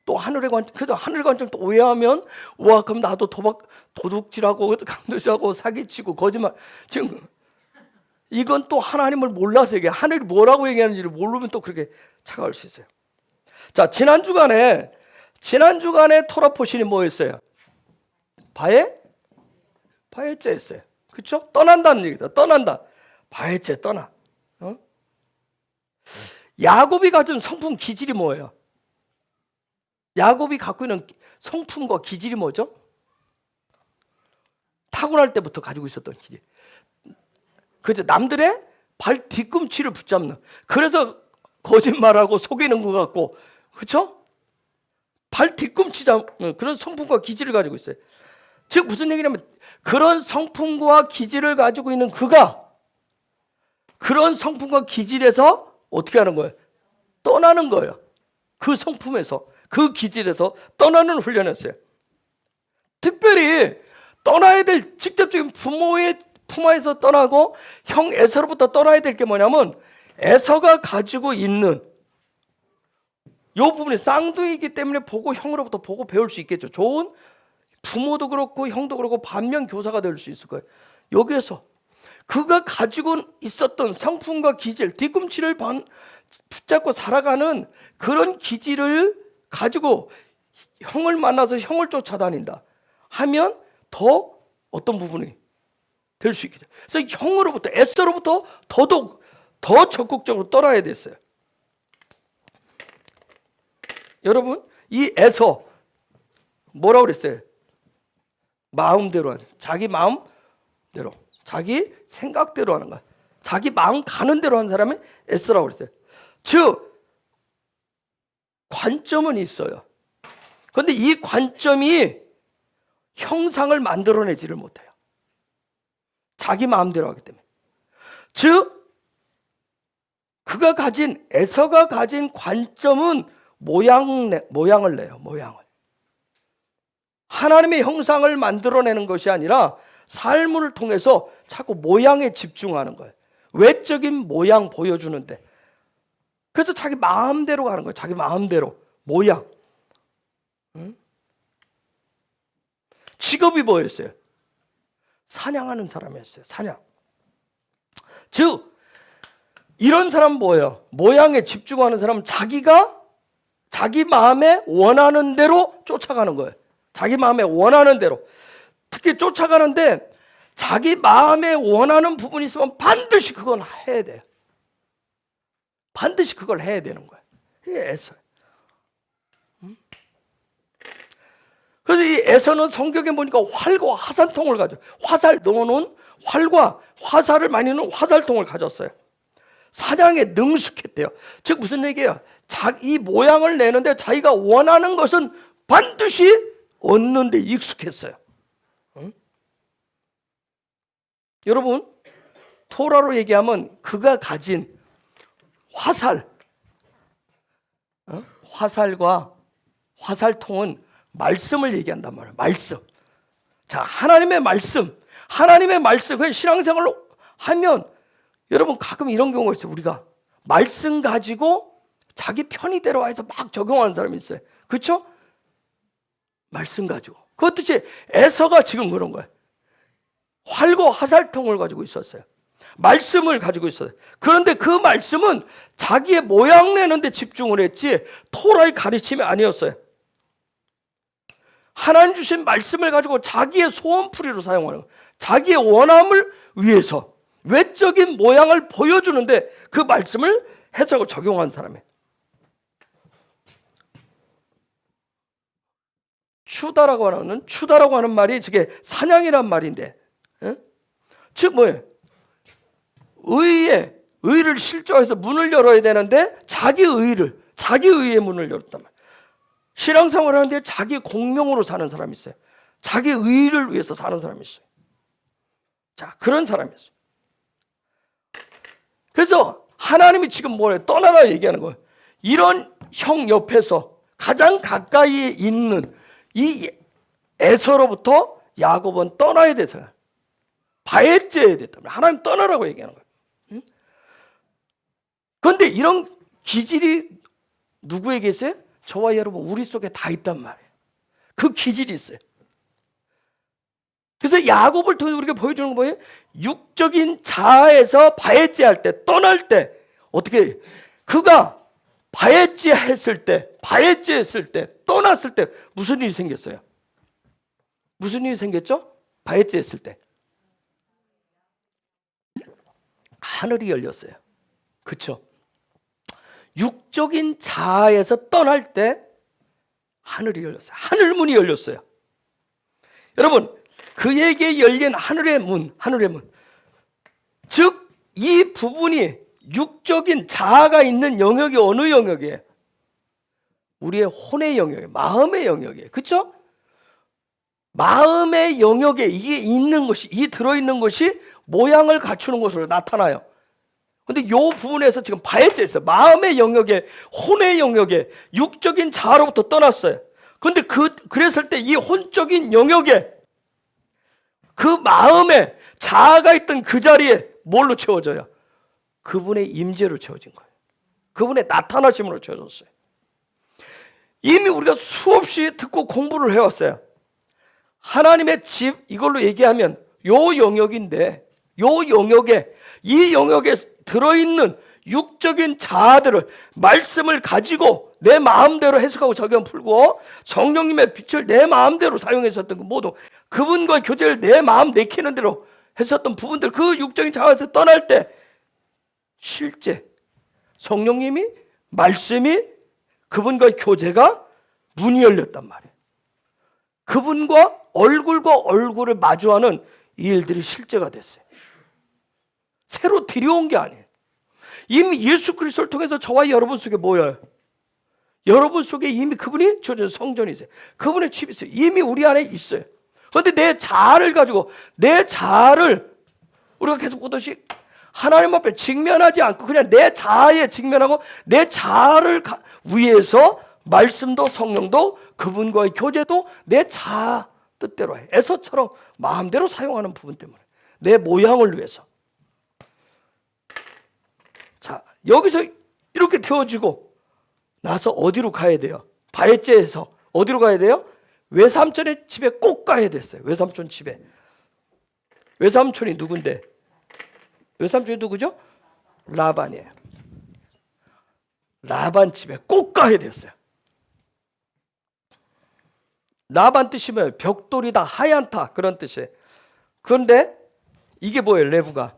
또 하늘의 관점, 그래도 하늘의 관점 또 오해하면 와 그럼 나도 도둑질하고 강도질하고 사기치고 거짓말. 지금 이건 또 하나님을 몰라서 얘기해. 하늘이 뭐라고 얘기하는지를 모르면 또 그렇게 착각할 수 있어요. 자, 지난 주간에 토라포신이 뭐였어요? 바해죄였어요. 그렇죠? 떠난다는 얘기다. 떠난다. 바해죄 떠나. 야곱이 가진 성품 기질이 뭐예요? 야곱이 갖고 있는 성품과 기질이 뭐죠? 타고날 때부터 가지고 있었던 기질. 그죠? 남들의 발 뒤꿈치를 붙잡는. 그래서 거짓말하고 속이는 것 같고, 그렇죠? 발 뒤꿈치 잡는 그런 성품과 기질을 가지고 있어요. 즉 무슨 얘기냐면 그런 성품과 기질을 가지고 있는 그가 그런 성품과 기질에서 어떻게 하는 거예요? 떠나는 거예요. 그 성품에서, 그 기질에서 떠나는 훈련이었어요. 특별히 떠나야 될 직접적인 부모의 품에서 떠나고 형 에서로부터 떠나야 될 게 뭐냐면 에서가 가지고 있는 이 부분이 쌍둥이이기 때문에 형으로부터 보고 배울 수 있겠죠. 좋은 부모도 그렇고 형도 그렇고 반면 교사가 될 수 있을 거예요. 여기에서 그가 가지고 있었던 성품과 기질, 뒤꿈치를 붙잡고 살아가는 그런 기질을 가지고 형을 만나서 형을 쫓아다닌다 하면 더 어떤 부분이 될 수 있겠죠. 그래서 형으로부터 에서로부터 더더욱 더 적극적으로 떠나야 됐어요. 여러분 이 에서 뭐라고 그랬어요? 마음대로 하는, 자기 마음대로, 자기 생각대로 하는 거야. 자기 마음 가는 대로 하는 사람이 에서라고 그랬어요. 즉 관점은 있어요. 그런데 이 관점이 형상을 만들어내지를 못해요. 자기 마음대로 하기 때문에. 즉 에서가 가진 관점은 모양을 내요. 모양을. 하나님의 형상을 만들어내는 것이 아니라 삶을 통해서 자꾸 모양에 집중하는 거예요. 외적인 모양 보여주는데. 그래서 자기 마음대로 가는 거예요. 자기 마음대로. 모양. 직업이 뭐였어요? 사냥하는 사람이었어요. 사냥. 즉 이런 사람은 뭐예요? 모양에 집중하는 사람은 자기 마음에 원하는 대로 쫓아가는 거예요. 자기 마음에 원하는 대로. 특히 쫓아가는데 자기 마음에 원하는 부분이 있으면 반드시 그건 해야 돼요. 반드시 그걸 해야 되는 거예요. 이게 에서예요. 그래서 이 에서는 성경에 보니까 활과 화살통을 가져. 화살 넣어놓은 활과 화살을 많이 넣은 화살통을 가졌어요. 사냥에 능숙했대요. 즉 무슨 얘기예요? 이 모양을 내는데 자기가 원하는 것은 반드시 얻는 데 익숙했어요. 여러분 토라로 얘기하면 그가 가진 화살과 화살통은 말씀을 얘기한단 말이에요. 말씀. 자, 하나님의 말씀. 그냥 신앙생활로 하면 여러분 가끔 이런 경우가 있어요. 우리가 말씀 가지고 자기 편의대로 해서 막 적용하는 사람이 있어요. 그렇죠? 말씀 가지고. 그렇듯이 에서가 지금 그런 거예요. 활과 화살통을 가지고 있었어요. 말씀을 가지고 있었어요. 그런데 그 말씀은 자기의 모양 내는 데 집중을 했지 토라의 가르침이 아니었어요. 하나님 주신 말씀을 가지고 자기의 소원풀이로 사용하는 거예요. 자기의 원함을 위해서 외적인 모양을 보여주는데 그 말씀을 해석을 적용한 사람이에요. 추다라고 하는 말이 저게 사냥이란 말인데, 즉 뭐예요? 의를 실조해서 문을 열어야 되는데 자기 의의 문을 열었단 말이에요. 신앙생활 하는데 자기 공명으로 사는 사람이 있어요. 자기 의를 위해서 사는 사람이 있어요. 자, 그런 사람이 있어요. 그래서 하나님이 지금 뭐래요? 떠나라 얘기하는 거예요. 이런 형 옆에서 가장 가까이에 있는 이 에서로부터 야곱은 떠나야 돼서 바해죄야 됐다. 하나님 떠나라고 얘기하는 거예요. 그런데 이런 기질이 누구에게 있어요? 저와 여러분 우리 속에 다 있단 말이에요. 그 기질이 있어요. 그래서 야곱을 통해 우리가 보여주는 거 뭐예요? 육적인 자아에서 바에지할 때, 떠날 때 어떻게 그가 바에지했을 때, 떠났을 때 무슨 일이 생겼어요? 무슨 일이 생겼죠? 바에지했을 때 하늘이 열렸어요. 그렇죠? 육적인 자아에서 떠날 때 하늘이 열렸어요. 하늘문이 열렸어요. 여러분, 그에게 열린 하늘의 문. 즉, 이 부분이 육적인 자아가 있는 영역이 어느 영역이에요? 우리의 혼의 영역이에요. 마음의 영역이에요. 그렇죠? 마음의 영역에 이게 있는 것이, 이 들어있는 것이 모양을 갖추는 것으로 나타나요. 근데 이 부분에서 지금 바에져 있어요. 마음의 영역에, 혼의 영역에, 육적인 자아로부터 떠났어요. 근데 그랬을 때 이 혼적인 영역에 그 마음에 자아가 있던 그 자리에 뭘로 채워져요? 그분의 임재로 채워진 거예요. 그분의 나타나심으로 채워졌어요. 이미 우리가 수없이 듣고 공부를 해왔어요. 하나님의 집, 이걸로 얘기하면 요 영역인데, 이 영역에 들어있는 육적인 자아들을, 말씀을 가지고 내 마음대로 해석하고 적용 풀고 성령님의 빛을 내 마음대로 사용했었던 그 모든 그분과의 교제를 내 마음 내키는 대로 했었던 부분들, 그 육적인 자아에서 떠날 때 실제 성령님이, 말씀이, 그분과의 교제가 문이 열렸단 말이에요. 그분과 얼굴과 얼굴을 마주하는 이 일들이 실제가 됐어요. 새로 들여온 게 아니에요. 이미 예수 그리스도를 통해서 저와 여러분 속에 모여요. 여러분 속에 이미 그분이 주어진 성전이 있어요. 그분의 집이 있어요. 이미 우리 안에 있어요. 그런데 내 자아를 가지고, 내 자아를 우리가 계속 보듯이 하나님 앞에 직면하지 않고 그냥 내 자아에 직면하고 내 자아를 위해서 말씀도 성령도 그분과의 교제도 내 자아 뜻대로 해. 에서처럼 마음대로 사용하는 부분 때문에 내 모양을 위해서. 자, 여기서 이렇게 되어지고 나서 어디로 가야 돼요? 바에제에서 어디로 가야 돼요? 외삼촌의 집에 꼭 가야 됐어요. 외삼촌 집에. 외삼촌이 누군데? 외삼촌이 누구죠? 라반이에요. 라반 집에 꼭 가야 됐어요. 라반 뜻이 뭐예요? 벽돌이다, 하얀다, 그런 뜻이에요. 그런데 이게 뭐예요? 레브가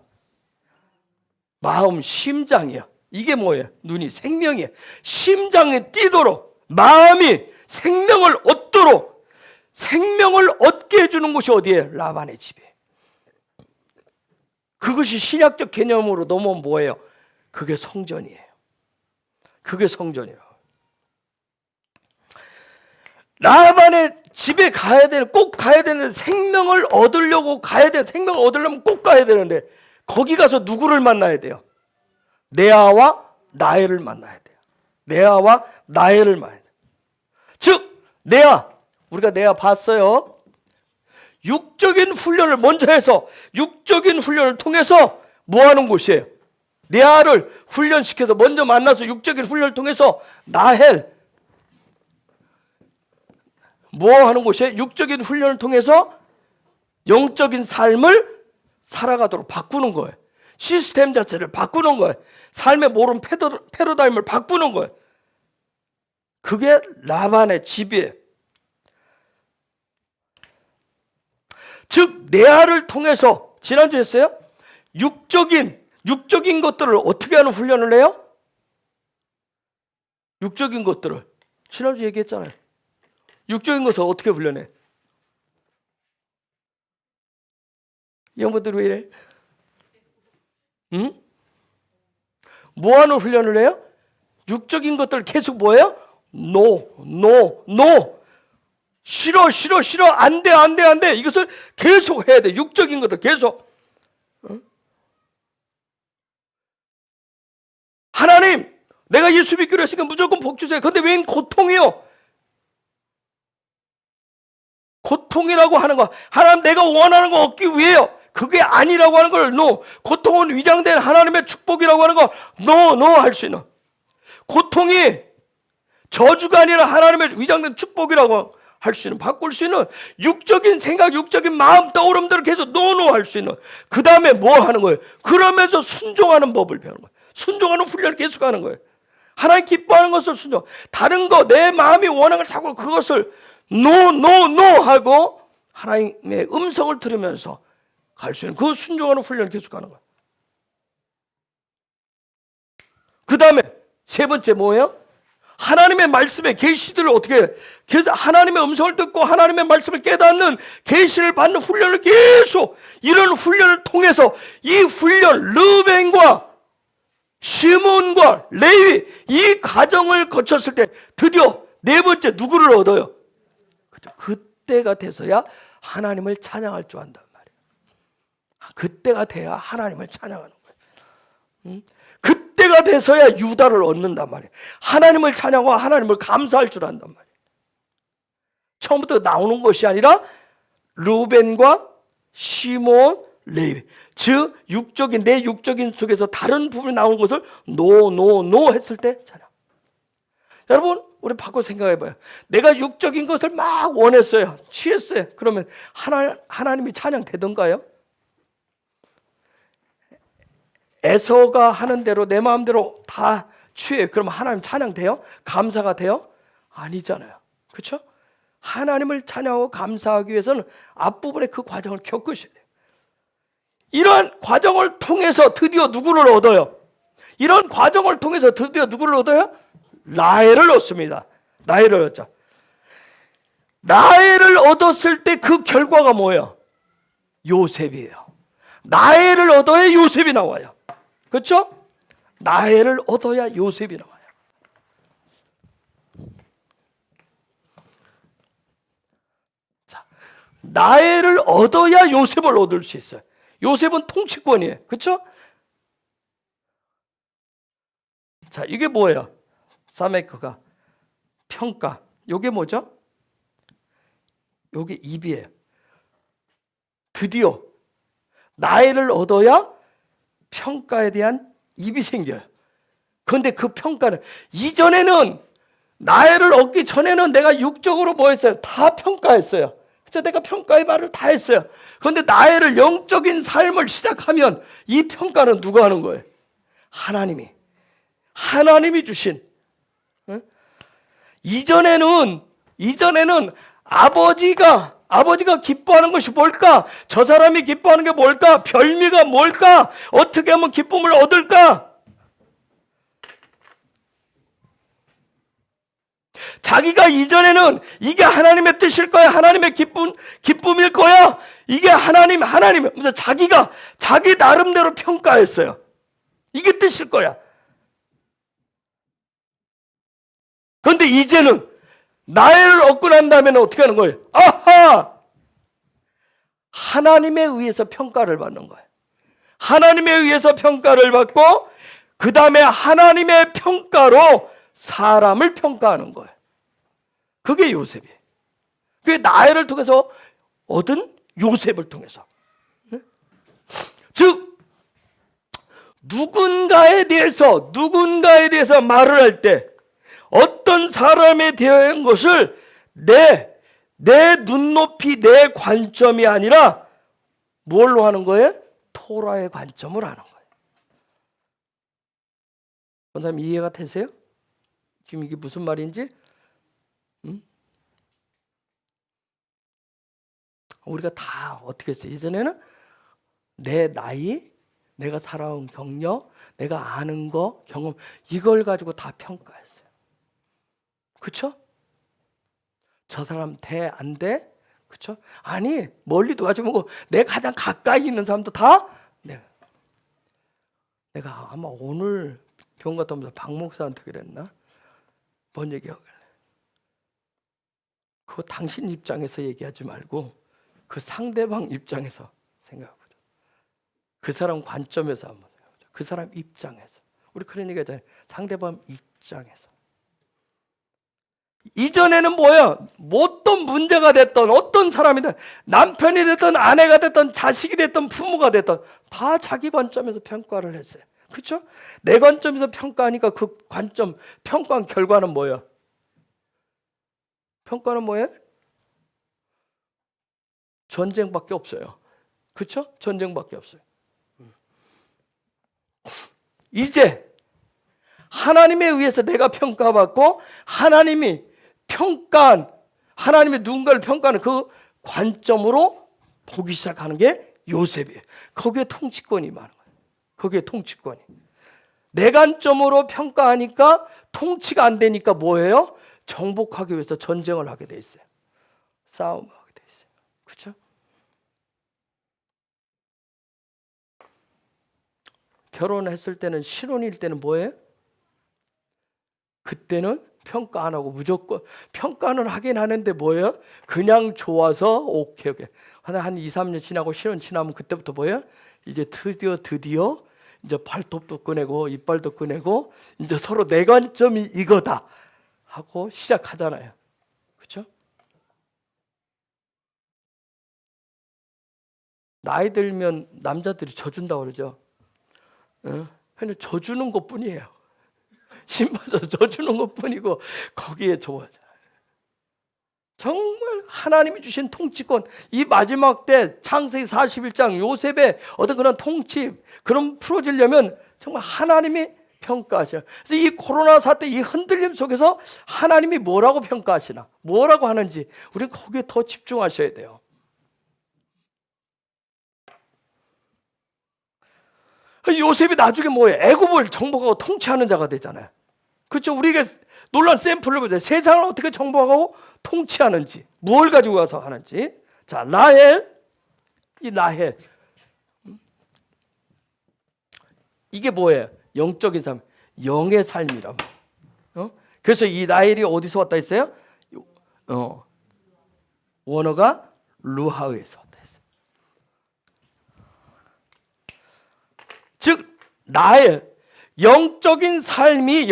마음, 심장이에요. 이게 뭐예요? 눈이 생명이에요. 심장이 뛰도록, 마음이 생명을 얻도록, 생명을 얻게 해주는 곳이 어디예요? 라반의 집이에요. 그것이 신약적 개념으로 넘어오면 뭐예요? 그게 성전이에요. 그게 성전이에요. 라반의 집에 가야 되는, 꼭 가야 되는, 생명을 얻으려고 가야 돼. 생명을 얻으려면 꼭 가야 되는데 거기 가서 누구를 만나야 돼요? 레아와 라헬을 만나야 돼요. 레아와 라헬을 만나야 돼요. 즉 레아, 우리가 레아 봤어요. 육적인 훈련을 먼저 해서 육적인 훈련을 통해서 뭐 하는 곳이에요? 레아를 훈련시켜서 먼저 만나서 육적인 훈련을 통해서 라헬 뭐 하는 곳이에요? 육적인 훈련을 통해서 영적인 삶을 살아가도록 바꾸는 거예요. 시스템 자체를 바꾸는 거예요. 삶의 모든 패러다임을 바꾸는 거예요. 그게 라반의 집이에요. 즉 레아를 통해서 지난주에 했어요. 육적인 것들을 어떻게 하는 훈련을 해요? 육적인 것들을 지난주에 얘기했잖아요. 육적인 것을 어떻게 훈련해? 영분들 왜 이래? 응? 뭐 하는 훈련을 해요? 육적인 것들을 계속 뭐예요? No. 싫어. 안 돼. 이것을 계속 해야 돼. 육적인 것들 계속. 응? 하나님, 내가 예수 믿기로 했으니까 무조건 복 주세요. 근데 웬 고통이요? 고통이라고 하는 거, 하나님 내가 원하는 거 얻기 위해요. 그게 아니라고 하는 걸 no. 고통은 위장된 하나님의 축복이라고 하는 거 no 할 수 있는. 고통이 저주가 아니라 하나님의 위장된 축복이라고 할 수 있는, 바꿀 수 있는 육적인 생각, 육적인 마음 떠오름들을 계속 노노할 수 있는, 그 다음에 뭐 하는 거예요? 그러면서 순종하는 법을 배우는 거예요. 순종하는 훈련을 계속하는 거예요. 하나님 기뻐하는 것을 순종, 다른 거 내 마음이 원하는 걸 자꾸 그것을 노 하고 하나님의 음성을 들으면서 갈 수 있는 그 순종하는 훈련을 계속하는 거예요. 그 다음에 세 번째 뭐예요? 하나님의 말씀의 계시들을 어떻게, 하나님의 음성을 듣고 하나님의 말씀을 깨닫는 계시를 받는 훈련을 계속, 이런 훈련을 통해서 이 훈련, 르벤과 시몬과 레위 이 과정을 거쳤을 때 드디어 네 번째 누구를 얻어요? 그때가 돼서야 하나님을 찬양할 줄 안단 말이에요. 그때가 돼야 하나님을 찬양하는 거예요. 그때가 돼서야 유다를 얻는단 말이에요. 하나님을 찬양하고 하나님을 감사할 줄 안단 말이에요. 처음부터 나오는 것이 아니라 루벤과 시몬, 레위, 즉 육적인, 내 육적인 속에서 다른 부분이 나오는 것을 노 했을 때 찬양. 여러분, 우리 바꿔 생각해봐요. 내가 육적인 것을 막 원했어요, 취했어요. 그러면 하나님이 찬양되던가요? 에서가 하는 대로 내 마음대로 다 취해. 그러면 하나님 찬양돼요? 감사가 돼요? 아니잖아요. 그렇죠? 하나님을 찬양하고 감사하기 위해서는 앞부분에 그 과정을 겪으셔야 돼요. 이러한 과정을 통해서 드디어 누구를 얻어요? 이런 과정을 통해서 드디어 누구를 얻어요? 라헬을 얻습니다. 라헬을 얻죠. 라헬을 얻었을 때 그 결과가 뭐예요? 요셉이에요. 라헬을 얻어야 요셉이 나와요. 그렇죠? 라헬을 얻어야 요셉이 나와요. 자, 라헬을 얻어야 요셉을 얻을 수 있어요. 요셉은 통치권이에요. 그렇죠? 자, 이게 뭐예요? 사메크가 평가. 이게 뭐죠? 이게 입이에요. 드디어 라헬을 얻어야 평가에 대한 입이 생겨요. 그런데 그 평가는, 이전에는 라헬을 얻기 전에는 내가 육적으로 뭐 했어요? 다 평가했어요. 그렇죠? 내가 평가의 말을 다 했어요. 그런데 라헬을 영적인 삶을 시작하면 이 평가는 누가 하는 거예요? 하나님이 주신. 이전에는 아버지가 기뻐하는 것이 뭘까? 저 사람이 기뻐하는 게 뭘까? 별미가 뭘까? 어떻게 하면 기쁨을 얻을까? 자기가 이전에는 이게 하나님의 뜻일 거야, 하나님의 기쁨일 거야, 이게 하나님, 자기가 자기 나름대로 평가했어요. 이게 뜻일 거야. 그런데 이제는 라헬을 얻고 난 다음에는 어떻게 하는 거예요? 아하! 하나님에 의해서 평가를 받는 거예요. 하나님에 의해서 평가를 받고 그 다음에 하나님의 평가로 사람을 평가하는 거예요. 그게 요셉이에요. 그게 라헬을 통해서 얻은 요셉을 통해서. 즉 누군가에 대해서 말을 할 때 어떤 사람에 대한 것을 내 눈높이, 내 관점이 아니라 뭘로 하는 거예요? 토라의 관점을 하는 거예요. 선생님 이해가 되세요? 지금 이게 무슨 말인지? 우리가 다 어떻게 했어요? 예전에는 내 나이, 내가 살아온 경력, 내가 아는 거, 경험, 이걸 가지고 다 평가했어요. 그렇죠? 저 사람 돼, 안 돼? 그렇죠? 아니, 멀리도 가지 말고 내 가장 가까이 있는 사람도 다 내가 아마 오늘 병원 갔다 오면서 박 목사한테 그랬나? 뭔 얘기하길래? 그거 당신 입장에서 얘기하지 말고 그 상대방 입장에서 생각해보자. 그 사람 관점에서 한번 생각해보자. 그 사람 입장에서. 우리 그런 얘기 하잖아요. 상대방 입장에서. 이전에는 뭐야? 어떤 문제가 됐던, 어떤 사람이든, 남편이 됐든 아내가 됐든 자식이 됐든 부모가 됐든 다 자기 관점에서 평가를 했어요. 그렇죠? 내 관점에서 평가하니까 그 관점, 평가한 결과는 뭐야? 평가는 뭐예요? 전쟁밖에 없어요. 그렇죠? 전쟁밖에 없어요. 이제 하나님에 의해서 내가 평가받고 하나님이 평가한, 하나님이 누군가를 평가하는 그 관점으로 보기 시작하는 게 요셉이에요. 거기에 통치권이 많은 거예요. 거기에 통치권이. 내 관점으로 평가하니까 통치가 안 되니까 뭐예요? 정복하기 위해서 전쟁을 하게 돼 있어요. 싸움을 하게 돼 있어요. 그렇죠? 결혼했을 때는, 신혼일 때는 뭐예요? 그때는 평가 안 하고 무조건 평가는 하긴 하는데 뭐예요? 그냥 좋아서 오케이. 한 2, 3년 지나고 신혼 지나면 그때부터 뭐예요? 이제 드디어 이제 발톱도 꺼내고 이빨도 꺼내고 이제 서로 내 관점이 이거다 하고 시작하잖아요. 그렇죠? 나이 들면 남자들이 져준다고 그러죠. 그냥 져주는 것뿐이에요. 신발도 져주는 것뿐이고 거기에 좋아져. 정말 하나님이 주신 통치권, 이 마지막 때 창세기 41장 요셉의 어떤 그런 통치, 그런 풀어지려면 정말 하나님이 평가하셔요. 그래서 이 코로나 사태, 이 흔들림 속에서 하나님이 뭐라고 평가하시나, 뭐라고 하는지 우리는 거기에 더 집중하셔야 돼요. 요셉이 나중에 뭐예요? 애굽을 정복하고 통치하는 자가 되잖아요. 그렇죠? 우리에게 놀라운 샘플을 보자. 세상을 어떻게 정복하고 통치하는지, 무엇을 가지고 와서 하는지. 자, 라헬, 이 라헬, 이게 뭐예요? 영적인 삶, 영의 삶이라고. 그래서 이 라헬이 어디서 왔다 했어요? 원어가 루하에서 왔다 했어요. 즉 라헬, 영적인 삶에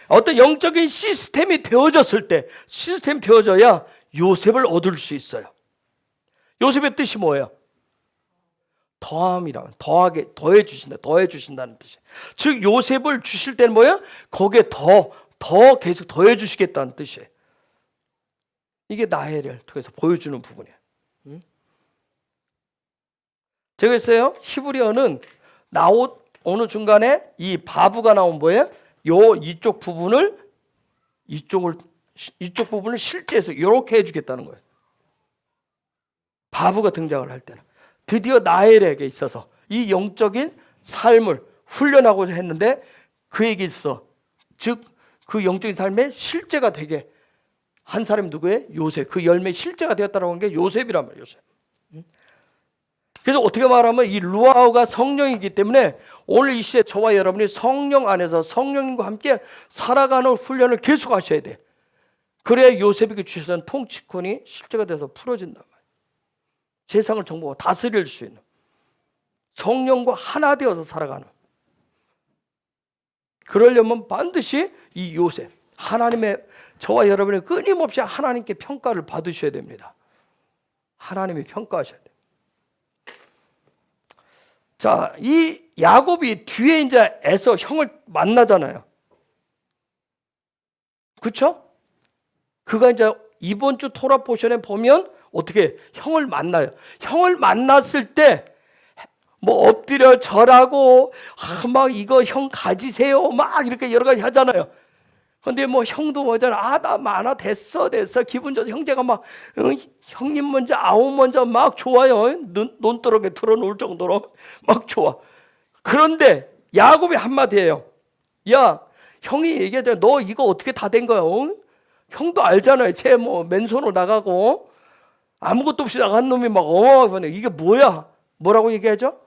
어떤 영적인 시스템이 되어졌을 때, 시스템이 되어져야 요셉을 얻을 수 있어요. 요셉의 뜻이 뭐예요? 더함이라고, 더해 주신다는 뜻이에요. 즉 요셉을 주실 때는 뭐예요? 거기에 더 계속 더해 주시겠다는 뜻이에요. 이게 나헬을 통해서 보여주는 부분이에요. 제가 했어요. 히브리어는 어느 중간에 이 바브가 나온 뭐예요? 이쪽 부분을 실제해서 이렇게 해주겠다는 거예요. 바브가 등장을 할 때는 드디어 나엘에게 있어서 이 영적인 삶을 훈련하고자 했는데 그에게 있어, 즉 그 영적인 삶의 실제가 되게 한 사람이 누구예요? 요셉. 그 열매의 실제가 되었다라고 하는 게 요셉이란 말이에요. 요셉. 그래서 어떻게 말하면 이 루아우가 성령이기 때문에 오늘 이 시대 저와 여러분이 성령 안에서 성령님과 함께 살아가는 훈련을 계속 하셔야 돼. 그래야 요셉에게 주셨던 통치권이 실제가 돼서 풀어진단 말이에요. 세상을 정복하고 다스릴 수 있는, 성령과 하나 되어서 살아가는. 그러려면 반드시 이 요셉, 하나님의, 저와 여러분이 끊임없이 하나님께 평가를 받으셔야 됩니다. 하나님이 평가하셔야 돼요. 자, 이 야곱이 뒤에 이제 에서 형을 만나잖아요. 그렇죠? 그가 이제 이번 주 토라 포션에 보면 어떻게 형을 만나요. 형을 만났을 때 뭐 엎드려 절하고 막 이거 형 가지세요 막 이렇게 여러 가지 하잖아요. 근데 뭐 형도 뭐잖아, 나 많아, 됐어 기분 좋아. 형제가 막 형님 먼저 아우 먼저 막 좋아요. 논두렁에 틀어놓을 정도로 막 좋아. 그런데 야곱이 한마디예요. 야, 형이 얘기하잖아, 너 이거 어떻게 다 된 거야? 형도 알잖아요. 쟤 뭐 맨손으로 나가고 아무것도 없이 나간 놈이 막 이게 뭐야? 뭐라고 얘기하죠?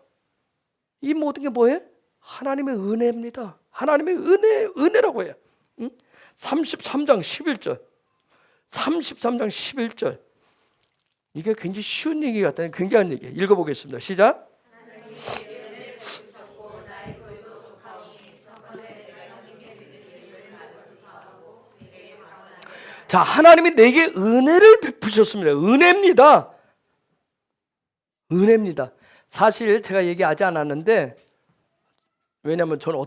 이 모든 게 뭐예요? 하나님의 은혜입니다. 하나님의 은혜라고 해요. 33장 11절. 33장 11절. 이게 굉장히 쉬운 얘기 같다는 굉장한 얘기예요. 읽어보겠습니다. 시작. 자, 하나님이 내게 은혜를 베푸셨습니다. 은혜입니다. 은혜입니다. 사실 제가 얘기하지 않았는데, 왜냐하면 저는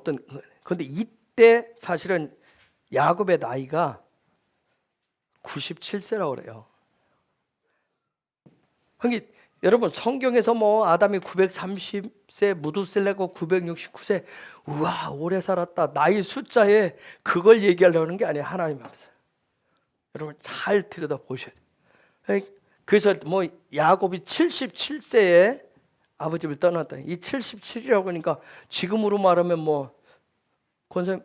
근데 이때 사실은 야곱의 나이가 97세라고 그래요. 그러니까 여러분 성경에서 뭐 아담이 930세, 무두셀레가 969세, 우와 오래 살았다, 나이 숫자에 그걸 얘기하려는 게 아니에요. 하나님 앞에서. 여러분 잘 들여다 보셔야 돼요. 그래서 뭐 야곱이 77세에 아버지를 떠났다. 이 77이라고 하니까 지금으로 말하면 뭐 권사님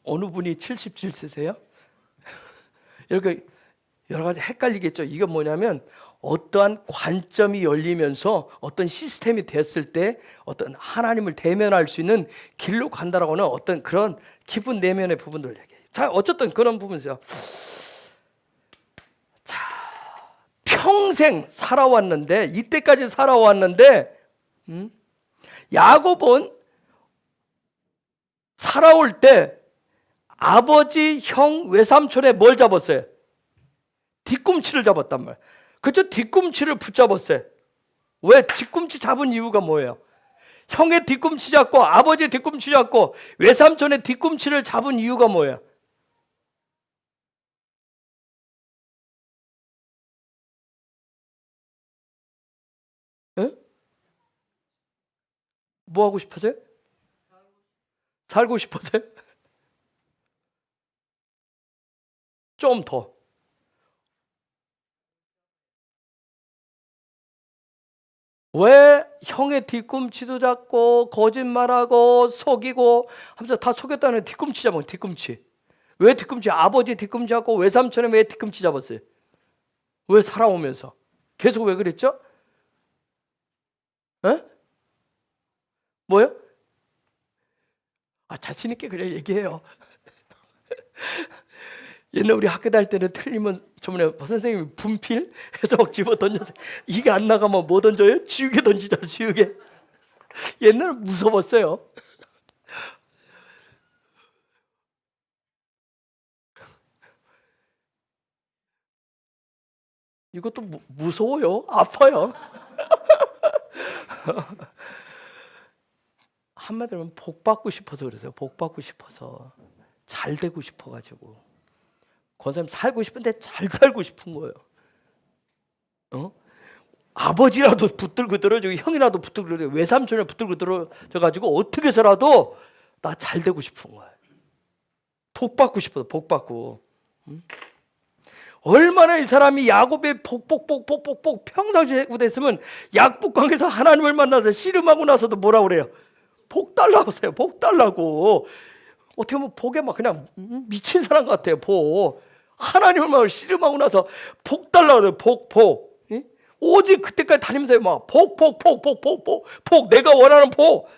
어느 분이 77세세요? 이렇게 여러 가지 헷갈리겠죠. 이게 뭐냐면 어떠한 관점이 열리면서 어떤 시스템이 됐을 때 어떤 하나님을 대면할 수 있는 길로 간다라고 하는 어떤 그런 깊은 내면의 부분들을 얘기해요. 자, 어쨌든 그런 부분이세요. 자, 평생 살아왔는데 이때까지 살아왔는데 야곱은 살아올 때 아버지, 형, 외삼촌에 뭘 잡았어요? 뒤꿈치를 잡았단 말이에요. 그죠? 뒤꿈치를 붙잡았어요. 왜? 뒤꿈치 잡은 이유가 뭐예요? 형의 뒤꿈치 잡고 아버지의 뒤꿈치 잡고 외삼촌의 뒤꿈치를 잡은 이유가 뭐예요? 에? 뭐 하고 싶어서요? 살고 싶어서요? 좀 더. 왜 형의 뒤꿈치도 잡고 거짓말하고 속이고 하면서 다 속였다는 뒤꿈치 잡은 뒤꿈치. 왜 뒤꿈치? 아버지 뒤꿈치 잡고 외삼촌은 왜 뒤꿈치 잡았어요? 왜 살아오면서? 계속 왜 그랬죠? 에? 뭐요? 자신 있게 그냥 얘기해요. 옛날 우리 학교 다닐 때는 틀리면 저번에 선생님이 분필 해서 막 집어 던져서 이게 안 나가면 뭐 던져요? 지우개 던지잖아요. 지우개. 옛날은 무서웠어요. 이것도 무서워요. 아파요. 한마디로 하면 복 받고 싶어서 그러세요. 복 받고 싶어서. 잘 되고 싶어가지고. 권사님 살고 싶은데 잘 살고 싶은 거예요. 아버지라도 붙들고 들어주고 형이라도 붙들고 들어주고 외삼촌이라도 붙들고 들어줘가지고 어떻게 해서라도 나 잘 되고 싶은 거예요. 복 받고 싶어서 복 받고. 얼마나 이 사람이 야곱의 복복복복복복 평상시에 됐으면 약복강에서 하나님을 만나서 씨름하고 나서도 뭐라고 그래요? 복 달라고 하세요. 복 달라고. 어떻게 보면 복에 막 그냥 미친 사람 같아요. 복. 하나님을 막 씨름하고 나서 복 달라고 그래요. 복. 오직 그때까지 다니면서 막 복 내가 원하는 복.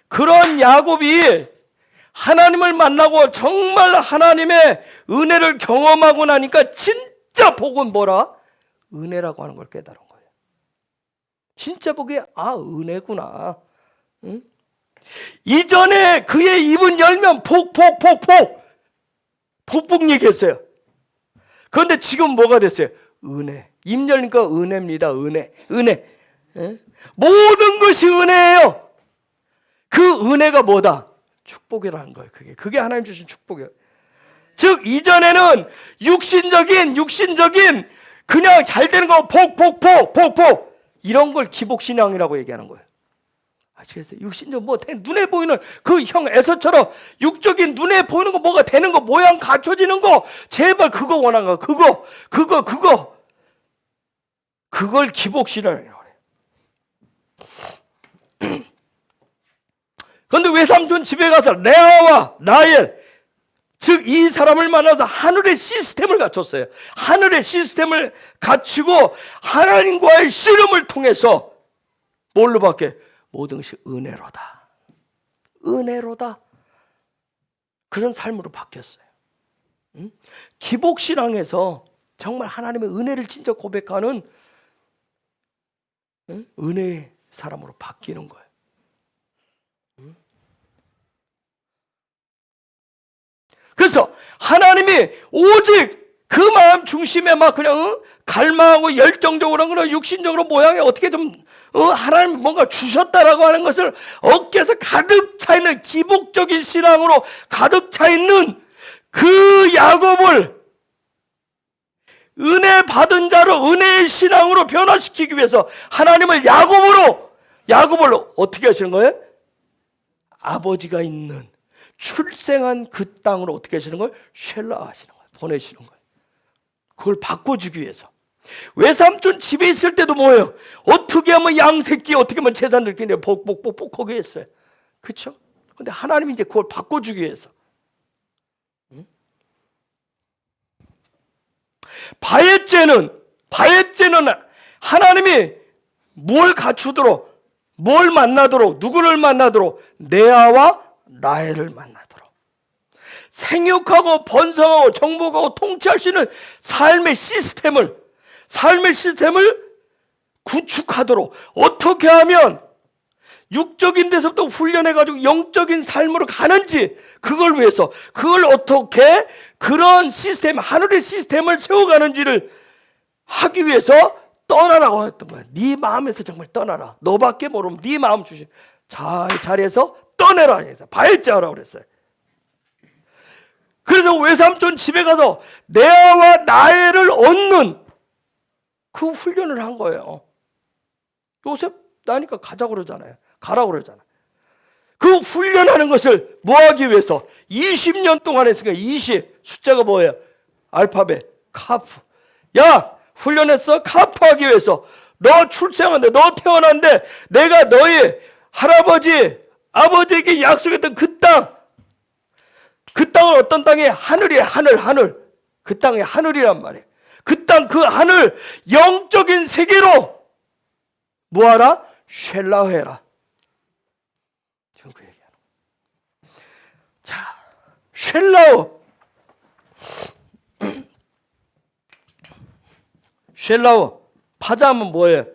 그런 야곱이 하나님을 만나고 정말 하나님의 은혜를 경험하고 나니까 진짜 복은 뭐라? 은혜라고 하는 걸 깨달은 거예요. 진짜 복이 은혜구나. 이전에 그의 입은 열면 복복 얘기했어요. 그런데 지금 뭐가 됐어요? 은혜. 입 열니까 은혜입니다. 은혜. 모든 것이 은혜예요. 그 은혜가 뭐다? 축복이라는 거예요. 그게 하나님 주신 축복이에요. 즉 이전에는 육신적인 그냥 잘 되는 거 복 이런 걸 기복신앙이라고 얘기하는 거예요. 아시겠어요? 육신적 눈에 보이는 그 형 에서처럼 육적인 눈에 보이는 거 뭐가 되는 거 모양 갖춰지는 거 제발 그거 원하는 거 그걸 기복신앙이라고 해요. 그런데 외삼촌 집에 가서 레아와 라헬 즉 이 사람을 만나서 하늘의 시스템을 갖췄어요. 하늘의 시스템을 갖추고 하나님과의 씨름을 통해서 뭘로 바뀌어요? 모든 것이 은혜로다. 그런 삶으로 바뀌었어요. 기복신앙에서 정말 하나님의 은혜를 진짜 고백하는 은혜의 사람으로 바뀌는 거예요. 그래서 하나님이 오직 그 마음 중심에 막 그냥 갈망하고 열정적으로 그런 육신적으로 모양이 어떻게 좀 하나님 뭔가 주셨다라고 하는 것을 어깨에서 가득 차 있는 기복적인 신앙으로 가득 차 있는 그 야곱을 은혜 받은 자를 은혜의 신앙으로 변화시키기 위해서 하나님을 야곱으로 어떻게 하시는 거예요? 아버지가 있는 출생한 그 땅으로 어떻게 하시는 거예요? 쉘라 하시는 거예요. 보내시는 거예요. 그걸 바꿔주기 위해서. 외삼촌 집에 있을 때도 뭐예요? 어떻게 하면 양새끼, 어떻게 하면 재산을 그냥 복복복복하게 했어요. 그렇죠? 근데 하나님이 이제 그걸 바꿔주기 위해서. 바엣죄는 하나님이 뭘 갖추도록, 뭘 만나도록, 누구를 만나도록, 레아와 라헬을 만나도록, 생육하고 번성하고 정복하고 통치할 수 있는 삶의 시스템을 구축하도록, 어떻게 하면 육적인 데서부터 훈련해가지고 영적인 삶으로 가는지, 그걸 위해서, 그걸 어떻게 그런 시스템, 하늘의 시스템을 세워가는지를 하기 위해서 떠나라고 했던 거야. 네 마음에서 정말 떠나라. 너밖에 모르면 네 마음 주신 자리에서 떠내라 해서 바엣죄하라고 그랬어요. 그래서 외삼촌 집에 가서 레아와 라헬을 얻는 그 훈련을 한 거예요. 요셉 나니까 가자고 그러잖아요. 가라고 그러잖아요. 그 훈련하는 것을 뭐 하기 위해서 20년 동안 했으니까 20 숫자가 뭐예요? 알파벳 카프. 야, 훈련했어? 카프 하기 위해서. 너 출생한데, 너 태어난데 내가 너희 할아버지 아버지에게 약속했던 그 땅, 그 땅은 어떤 땅이에요? 하늘이에요. 하늘. 그 땅이 하늘이란 말이에요. 그 땅, 그 하늘 영적인 세계로 뭐하라? 쉘라해라. 지금 그 얘기하는 거예요. 자, 쉘라우 파자면 뭐예요?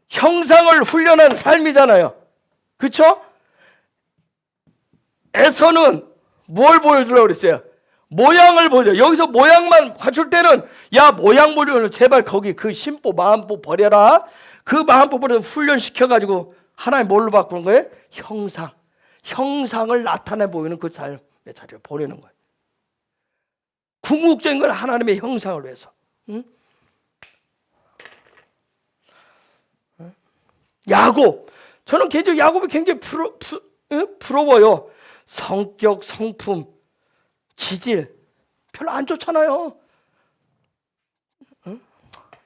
형상을 훈련한 삶이잖아요. 그렇죠? 에서는 뭘 보여주려고 그랬어요? 모양을 보여줘. 여기서 모양만 갖출 때는 야, 모양 보려면 제발 거기 그 심보 마음보 버려라. 그 마음보 버려서 훈련시켜가지고 하나님 뭘로 바꾸는 거예요? 형상을 나타내 보이는 그 삶의 자리를 보내는 거예요. 궁극적인 건 하나님의 형상을 위해서. 응? 야곱. 저는 개인적으로 야곱이 굉장히 부러워요. 성격, 성품, 기질 별로 안 좋잖아요. 응?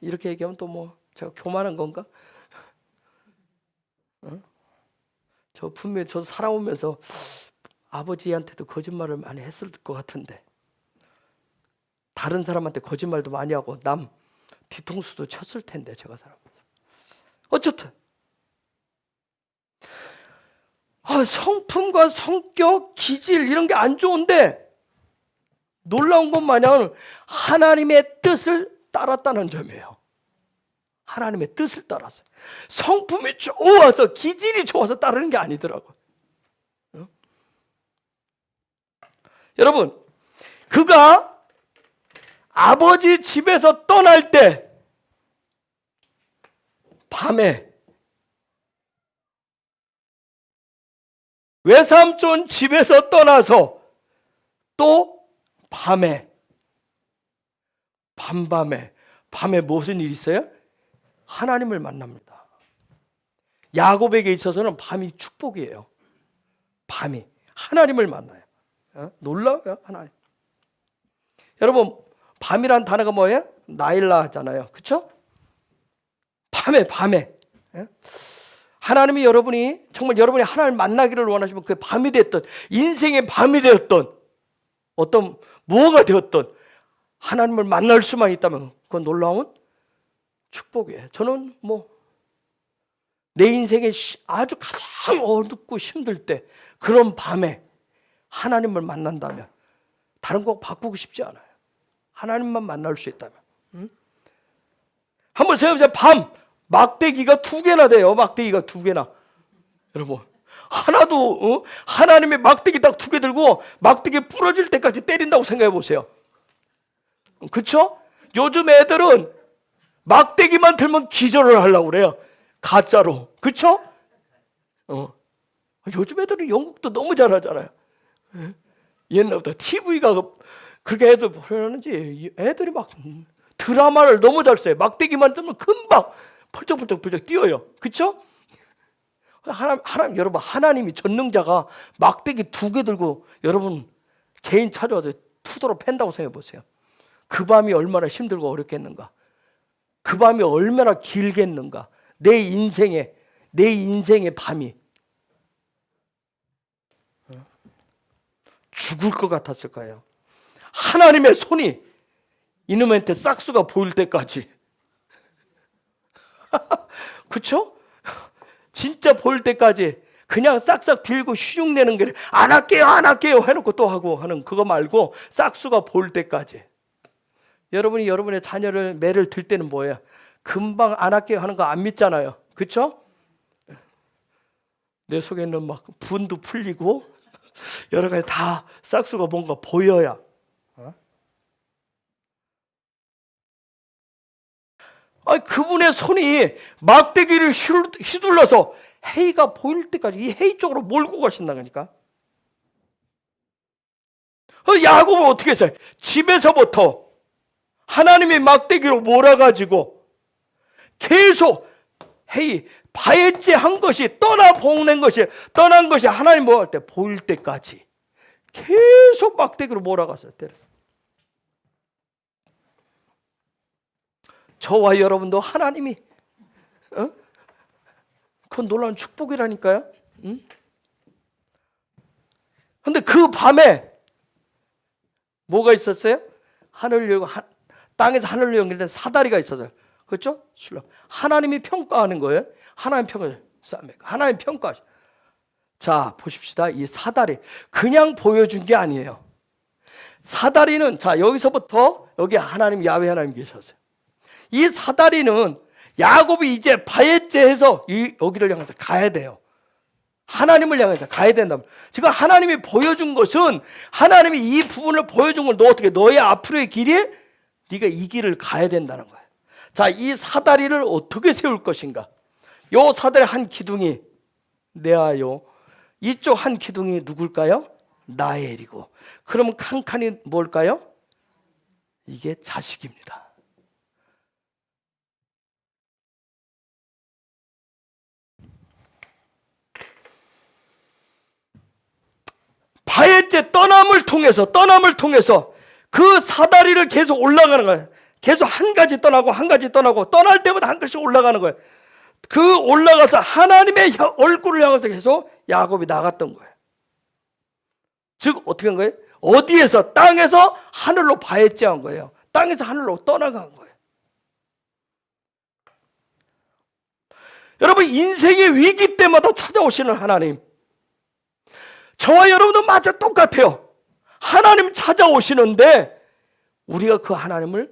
이렇게 얘기하면 또 뭐 제가 교만한 건가? 응? 저 분명히 저 살아오면서 아버지한테도 거짓말을 많이 했을 것 같은데, 다른 사람한테 거짓말도 많이 하고 남 뒤통수도 쳤을 텐데 제가 살아보면서. 어쨌든 성품과 성격, 기질 이런 게 안 좋은데 놀라운 것 마냥 하나님의 뜻을 따랐다는 점이에요. 하나님의 뜻을 따랐어요. 성품이 좋아서, 기질이 좋아서 따르는 게 아니더라고요. 응? 여러분, 그가 아버지 집에서 떠날 때 밤에 외삼촌 집에서 떠나서 또 밤에 무슨 일이 있어요? 하나님을 만납니다. 야곱에게 있어서는 밤이 축복이에요. 밤이 하나님을 만나요. 놀라워요, 하나님. 여러분, 밤이란 단어가 뭐예요? 나일라 하잖아요. 그렇죠? 밤에. 하나님이 정말 여러분이 하나님을 만나기를 원하시면 그 밤이 됐던, 인생의 밤이 되었던, 어떤 무엇가 되었던 하나님을 만날 수만 있다면 그건 놀라운 축복이에요. 저는 내 인생에 아주 가장 어둡고 힘들 때 그런 밤에 하나님을 만난다면 다른 거 바꾸고 싶지 않아요. 하나님만 만날 수 있다면. 한번 생각해보세요. 밤 막대기가 2개나 돼요. 막대기가 2개나. 여러분, 하나도 하나님의 막대기 딱 2개 들고 막대기 부러질 때까지 때린다고 생각해 보세요. 그렇죠? 요즘 애들은 막대기만 들면 기절을 하려고 그래요. 가짜로. 그렇죠? 요즘 애들은 연극도 너무 잘하잖아요. 옛날부터 TV가 그렇게 애들 보려는지 애들이 막 드라마를 너무 잘 써요. 막대기만 뜨면 금방 펄쩍펄쩍 뛰어요. 그렇죠? 하나님 여러분, 하나님이 전능자가 막대기 2개 들고 여러분 개인 찾아와서 투도로 팬다고 생각해 보세요. 그 밤이 얼마나 힘들고 어렵겠는가. 그 밤이 얼마나 길겠는가. 내 인생의 밤이 죽을 것 같았을 거예요. 하나님의 손이 이놈한테 싹수가 보일 때까지 그렇죠? 진짜 보일 때까지 그냥 싹싹 빌고 휘중내는 게 안 할게요 해놓고 또 하고 하는 그거 말고 싹수가 보일 때까지. 여러분이 여러분의 자녀를 매를 들 때는 뭐예요? 금방 안 할게요 하는 거 안 믿잖아요. 그렇죠? 내 속에는 막 분도 풀리고 여러 가지 다 싹수가 뭔가 보여야. 그분의 손이 막대기를 휘둘러서 해가 보일 때까지 이 해 쪽으로 몰고 가신다니까. 야곱은 어떻게 했어요? 집에서부터 하나님의 막대기로 몰아가지고 계속 바에째 한 것이 떠난 것이 하나님 뭐 할 때 보일 때까지 계속 막대기로 몰아갔어요. 저와 여러분도 하나님이 그건 놀라운 축복이라니까요. 근데 그 밤에 뭐가 있었어요? 하늘 열고 땅에서 하늘로 연결된 사다리가 있었어요. 그렇죠? 하나님이 평가하는 거예요. 하나님 평가하셔. 자, 보십시다. 이 사다리 그냥 보여준 게 아니에요. 사다리는 자, 여기서부터 여기 하나님 야훼 하나님 계셨어요. 이 사다리는 야곱이 이제 바에째해서 여기를 향해서 가야 돼요. 하나님을 향해서 가야 된다. 지금 하나님이 보여준 것은 하나님이 이 부분을 보여준 걸 너 어떻게 너의 앞으로의 길이 네가 이 길을 가야 된다는 거예요. 자, 이 사다리를 어떻게 세울 것인가? 요 사다리 한 기둥이 레아요. 이쪽 한 기둥이 누굴까요? 라헬이고. 그러면 칸칸이 뭘까요? 이게 자식입니다. 바에째 떠남을 통해서 그 사다리를 계속 올라가는 거예요. 계속 한 가지 떠나고 떠날 때마다 한 가지씩 올라가는 거예요. 그 올라가서 하나님의 얼굴을 향해서 계속 야곱이 나갔던 거예요. 즉 어떻게 한 거예요? 어디에서? 땅에서 하늘로 바에째 한 거예요. 땅에서 하늘로 떠나간 거예요. 여러분, 인생의 위기 때마다 찾아오시는 하나님, 저와 여러분도 마저 똑같아요. 하나님 찾아오시는데 우리가 그 하나님을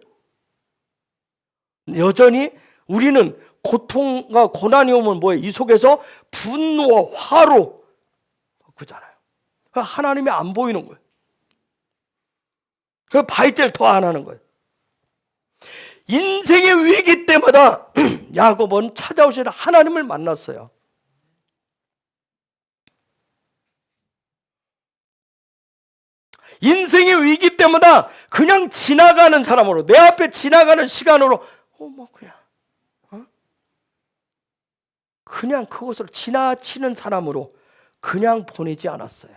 여전히 우리는 고통과 고난이 오면 뭐예요? 이 속에서 분노와 화로 그잖아요. 하나님이 안 보이는 거예요. 그 바이제를 더 안 하는 거예요. 인생의 위기 때마다 야곱은 찾아오시는 하나님을 만났어요. 인생의 위기 때마다 그냥 지나가는 사람으로, 내 앞에 지나가는 시간으로 그냥 그것을 지나치는 사람으로 그냥 보내지 않았어요.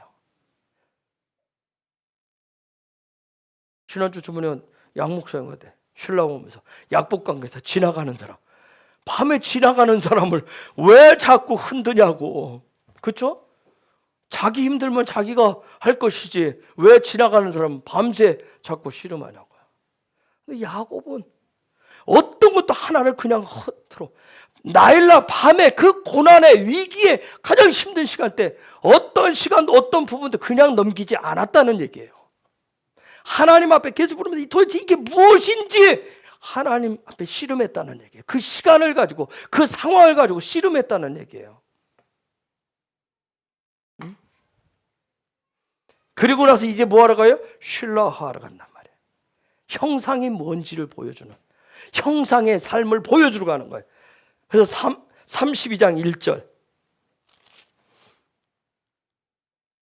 지난주 주문에 양 목사님한테 신랑 오면서 약복강에서 지나가는 사람, 밤에 지나가는 사람을 왜 자꾸 흔드냐고. 그렇죠? 자기 힘들면 자기가 할 것이지 왜 지나가는 사람은 밤새 자꾸 씨름하냐고요. 근데 야곱은 어떤 것도 하나를 그냥 허투루 나일라 밤에 그 고난의 위기에 가장 힘든 시간대 어떤 시간도 어떤 부분도 그냥 넘기지 않았다는 얘기예요. 하나님 앞에 계속 부르면서 도대체 이게 무엇인지 하나님 앞에 씨름했다는 얘기예요. 그 시간을 가지고 그 상황을 가지고 씨름했다는 얘기예요. 그리고 나서 이제 뭐 하러 가요? 쉴라하러 간단 말이에요. 형상이 뭔지를 보여주는, 형상의 삶을 보여주러 가는 거예요. 그래서 32장 1절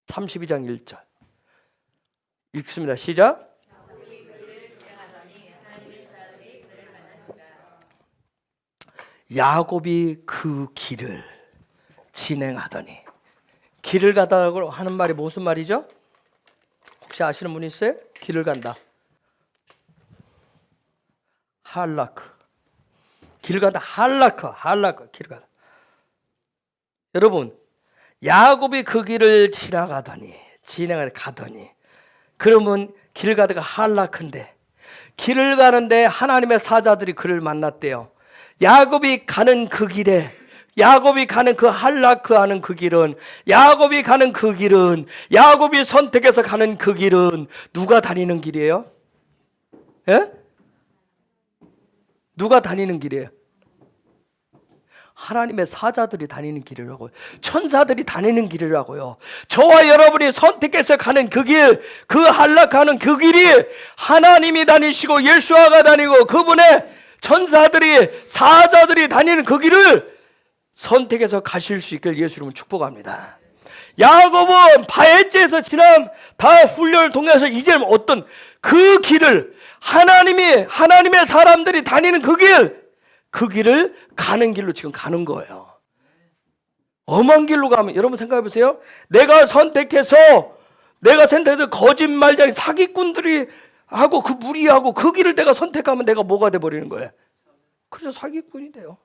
32장 1절 읽습니다. 시작. 야곱이 그 길을 진행하더니, 길을 가다고 하는 말이 무슨 말이죠? 혹시 아시는 분 있어요? 길을 간다. 할라크. 길을 가다. 할라크. 길을 가다. 여러분, 야곱이 그 길을 가더니, 그러면 길을 가다가 할라크인데, 길을 가는데 하나님의 사자들이 그를 만났대요. 야곱이 가는 그 길에, 야곱이 가는 그 할라크 하는 그 길은, 야곱이 가는 그 길은, 야곱이 선택해서 가는 그 길은 누가 다니는 길이에요? 예? 누가 다니는 길이에요? 하나님의 사자들이 다니는 길이라고요. 천사들이 다니는 길이라고요. 저와 여러분이 선택해서 가는 그 길, 그 할락하는 그 길이 하나님이 다니시고 예수아가 다니고 그분의 천사들이, 사자들이 다니는 그 길을 선택해서 가실 수 있길 예수 이름으로 축복합니다. 야곱은 바에제에서 지난 다 훈련을 통해서 이제는 어떤 그 길을, 하나님의 사람들이 다니는 그 길을 가는 길로 지금 가는 거예요. 엄한 길로 가면, 여러분 생각해 보세요. 내가 선택해서 거짓말쟁이 사기꾼들이 하고 그 무리하고 그 길을 내가 선택하면 내가 뭐가 돼 버리는 거예요? 그래서 사기꾼이 돼요.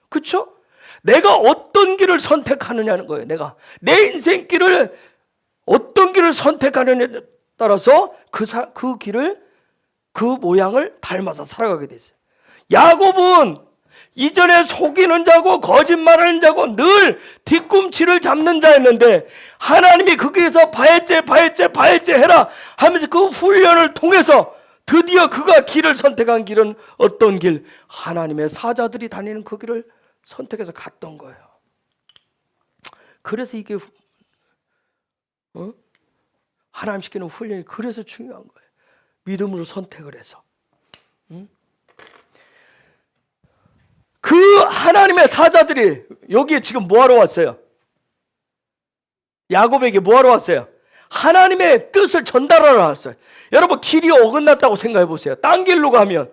그렇죠? 내가 어떤 길을 선택하느냐는 거예요. 내가 내 인생 길을 어떤 길을 선택하느냐에 따라서 그 길을, 그 모양을 닮아서 살아가게 됐어요. 야곱은 이전에 속이는 자고 거짓말하는 자고 늘 뒤꿈치를 잡는 자였는데, 하나님이 그 길에서 바에제 해라 하면서 그 훈련을 통해서 드디어 그가 길을 선택한 길은 어떤 길? 하나님의 사자들이 다니는 그 길을 선택해서 갔던 거예요. 그래서 이게 하나님 시키는 훈련이 그래서 중요한 거예요. 믿음으로 선택을 해서. 그 하나님의 사자들이 여기에 지금 뭐하러 왔어요? 야곱에게 뭐하러 왔어요? 하나님의 뜻을 전달하러 왔어요. 여러분, 길이 어긋났다고 생각해 보세요. 딴 길로 가면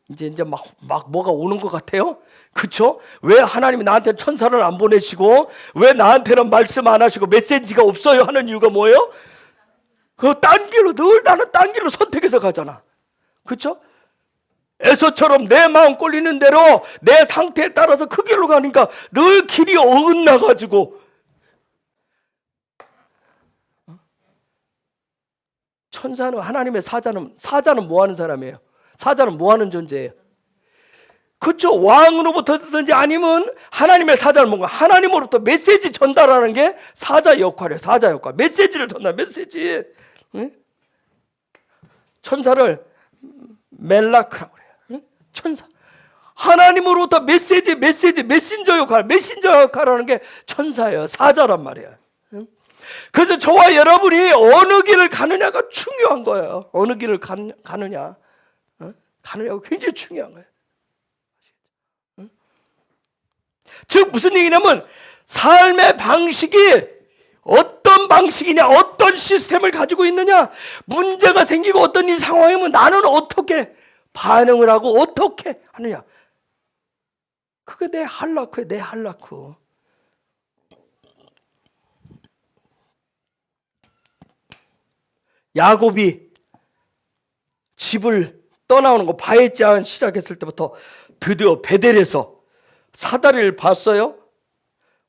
이제 막 뭐가 오는 것 같아요? 그쵸? 왜 하나님이 나한테 천사를 안 보내시고 왜 나한테는 말씀 안 하시고 메시지가 없어요 하는 이유가 뭐예요? 딴 길로, 늘 나는 딴 길로 선택해서 가잖아. 그쵸? 에서처럼 내 마음 꼴리는 대로 내 상태에 따라서 그 길로 가니까 늘 길이 어긋나가지고. 천사는, 하나님의 사자는 뭐 하는 사람이에요? 사자는 뭐 하는 존재예요? 그렇죠. 왕으로부터든지 아니면 하나님의 사자는 뭔가 하나님으로부터 메시지 전달하는 게 사자 역할이에요. 사자 역할. 메시지를 전달, 메시지. 응? 천사를 멜라크라고 그래요. 응? 천사. 하나님으로부터 메신저 역할하는 게 천사예요. 사자란 말이에요. 응? 그래서 저와 여러분이 어느 길을 가느냐가 중요한 거예요. 어느 길을 가느냐가 굉장히 중요한 거예요. 즉 무슨 얘기냐면, 삶의 방식이 어떤 방식이냐, 어떤 시스템을 가지고 있느냐, 문제가 생기고 어떤 일 상황이면 나는 어떻게 반응을 하고 어떻게 하느냐, 그게 내 할라크예요. 내 할라크. 야곱이 집을 떠나오는 거, 바에제안 시작했을 때부터 드디어 베델에서 사다리를 봤어요.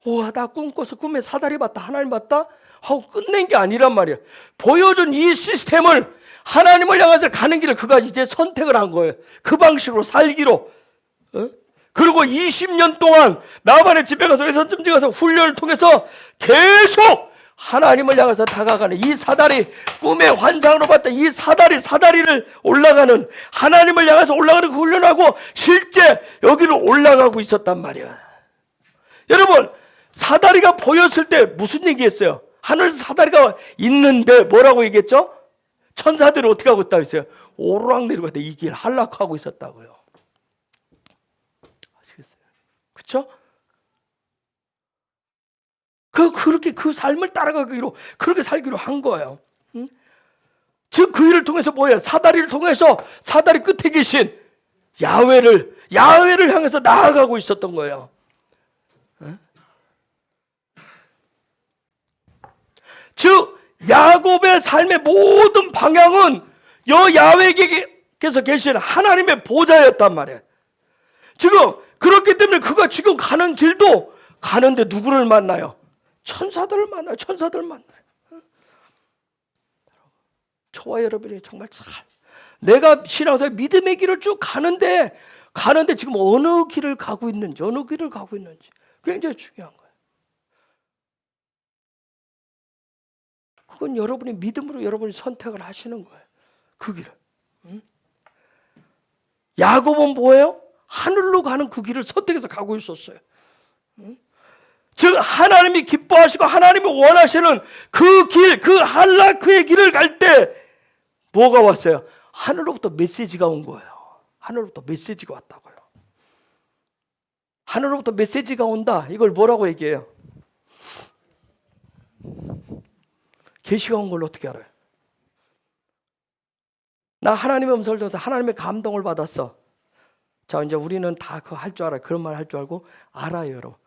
우와, 나 꿈꿔서 꿈에 사다리 봤다, 하나님 봤다 하고 끝낸 게 아니란 말이에요. 보여준 이 시스템을, 하나님을 향해서 가는 길을 그가 이제 선택을 한 거예요. 그 방식으로 살기로. 그리고 20년 동안 나반의 집에 가서 외선점지 가서 훈련을 통해서 계속 하나님을 향해서 다가가는 이 사다리, 꿈의 환상으로 봤던 이 사다리를 올라가는, 하나님을 향해서 올라가는 그 훈련하고 실제 여기로 올라가고 있었단 말이야. 여러분, 사다리가 보였을 때 무슨 얘기했어요? 하늘에서 사다리가 있는데 뭐라고 얘기했죠? 천사들이 어떻게 하고 있다고 했어요? 오르락 내리고 있다. 이 길 한락하고 있었다고요. 아시겠어요? 그렇죠? 그렇게 그 삶을 따라가기로, 그렇게 살기로 한 거예요. 즉 그 일을 통해서 뭐예요? 사다리를 통해서 사다리 끝에 계신 야훼를 향해서 나아가고 있었던 거예요. 즉 야곱의 삶의 모든 방향은 야훼께서 계신 하나님의 보좌였단 말이에요. 지금 그렇기 때문에 그가 지금 가는 길도 가는데 누구를 만나요? 천사들을 만나요. 저와 여러분이 정말 내가 신앙생활 믿음의 길을 쭉 가는데 지금 어느 길을 가고 있는지 굉장히 중요한 거예요. 그건 여러분이 믿음으로 여러분이 선택을 하시는 거예요. 그 길을. 야곱은 뭐예요? 하늘로 가는 그 길을 선택해서 가고 있었어요. 즉 하나님이 기뻐하시고 하나님이 원하시는 그 길, 그 할라크의 길을 갈 때 뭐가 왔어요? 하늘로부터 메시지가 온 거예요. 하늘로부터 메시지가 왔다고요. 하늘로부터 메시지가 온다. 이걸 뭐라고 얘기해요? 계시가 온 걸 어떻게 알아요? 나 하나님의 음성을 들어서 하나님의 감동을 받았어. 자, 이제 우리는 다 그거 할 줄 알아요. 그런 말 할 줄 알고 알아요, 여러분.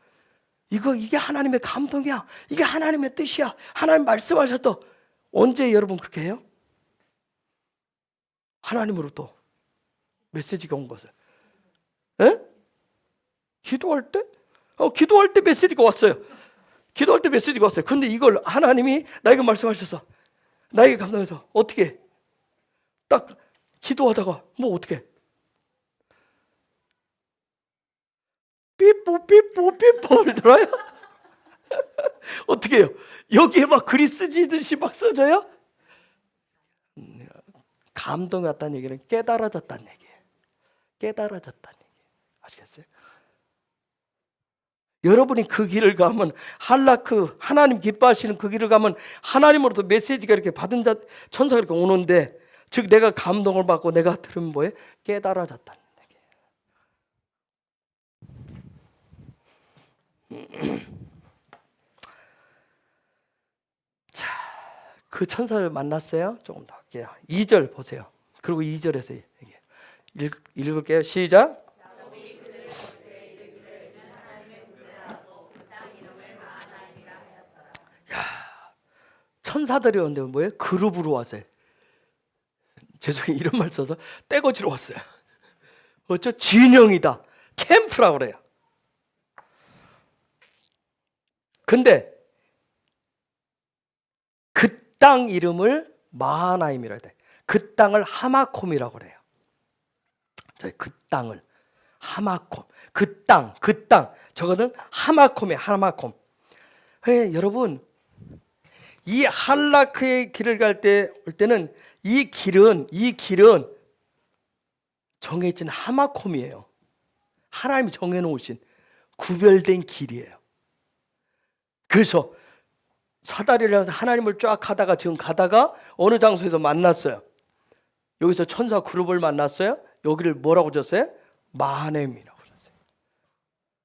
이게 하나님의 감동이야. 이게 하나님의 뜻이야. 하나님 말씀하셨다. 언제 여러분 그렇게 해요? 하나님으로부터 메시지가 온 것을. 에? 기도할 때? 기도할 때 메시지가 왔어요. 근데 이걸 하나님이 나에게 말씀하셔서 나에게 감동해서 어떻게 딱 기도하다가 뭐 어떻게 삐뽀 들어요? 어떻게 해요? 여기에 막 글이 쓰지듯이 막 써져요? 감동이 왔다는 얘기는 깨달아졌다는 얘기예요. 아시겠어요? 여러분이 그 길을 가면 하나님 기뻐하시는 그 길을 가면 하나님으로부터 메시지가 이렇게 받은 천사가 이렇게 오는데, 즉 내가 감동을 받고 내가 들은 뭐에 깨달아졌다는 얘기예요. 자, 그 천사를 만났어요. 조금 더 할게요. 2절 보세요. 그리고 2절에서 읽을게요. 시작. 천사들이 오는데 뭐예요? 그룹으로 왔어요. 죄송해요, 이런 말 써서 떼거지로 왔어요. 어쩌? 진영이다. 캠프라고 그래요. 근데 그 땅 이름을 마하나임이라 돼. 그 땅을 하마콤이라고 그래요. 그 땅을 하마콤. 그 땅. 저거는 하마콤이에요. 하마콤. 여러분, 이 할라크의 길을 갈 때는 이 길은 정해진 하마콤이에요. 하나님이 정해놓으신 구별된 길이에요. 그래서 사다리를 해서 하나님을 쫙 가다가 지금 가다가 어느 장소에서 만났어요. 여기서 천사 그룹을 만났어요. 여기를 뭐라고 줬어요? 마하네임이라고 줬어요.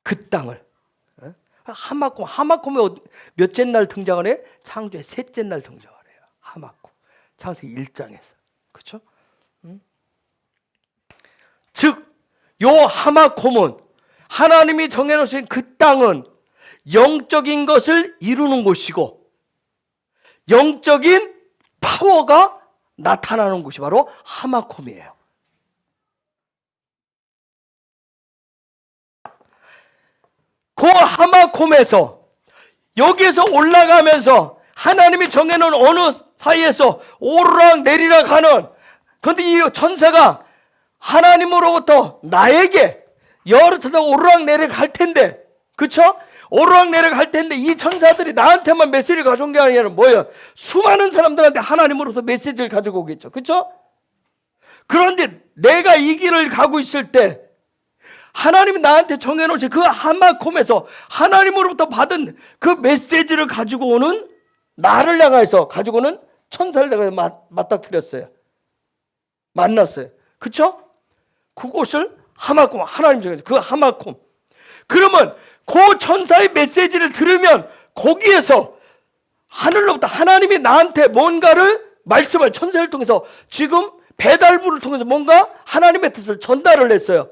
그 땅을. 하마콤이 몇째 날 등장을 해? 창조의 셋째 날 등장을 해요. 하마콤. 창세기 1장에서. 그렇죠? 즉, 요 하마콤은 하나님이 정해놓으신 그 땅은 영적인 것을 이루는 곳이고 영적인 파워가 나타나는 곳이 바로 하마콤이에요. 그 하마콤에서 여기에서 올라가면서 하나님이 정해놓은 어느 사이에서 오르락 내리락 하는, 그런데 이 천사가 하나님으로부터 나에게 여러 천사가 오르락 내리락 할 텐데, 그렇죠? 오르락 내리락 할 텐데 이 천사들이 나한테만 메시지를 가져온 게 아니라 뭐예요? 수많은 사람들한테 하나님으로부터 메시지를 가지고 오겠죠. 그렇죠? 그런데 내가 이 길을 가고 있을 때 하나님이 나한테 정해놓으신 그 하마콤에서 하나님으로부터 받은 그 메시지를 가지고 오는, 나를 향해서 가지고 오는 천사를 내가 맞닥뜨렸어요. 만났어요. 그렇죠? 그곳을 하마콤, 하나님 정해서 그 하마콤. 그러면 그 천사의 메시지를 들으면 거기에서 하늘로부터 하나님이 나한테 뭔가를 말씀을 천사를 통해서 지금 배달부를 통해서 뭔가 하나님의 뜻을 전달을 했어요.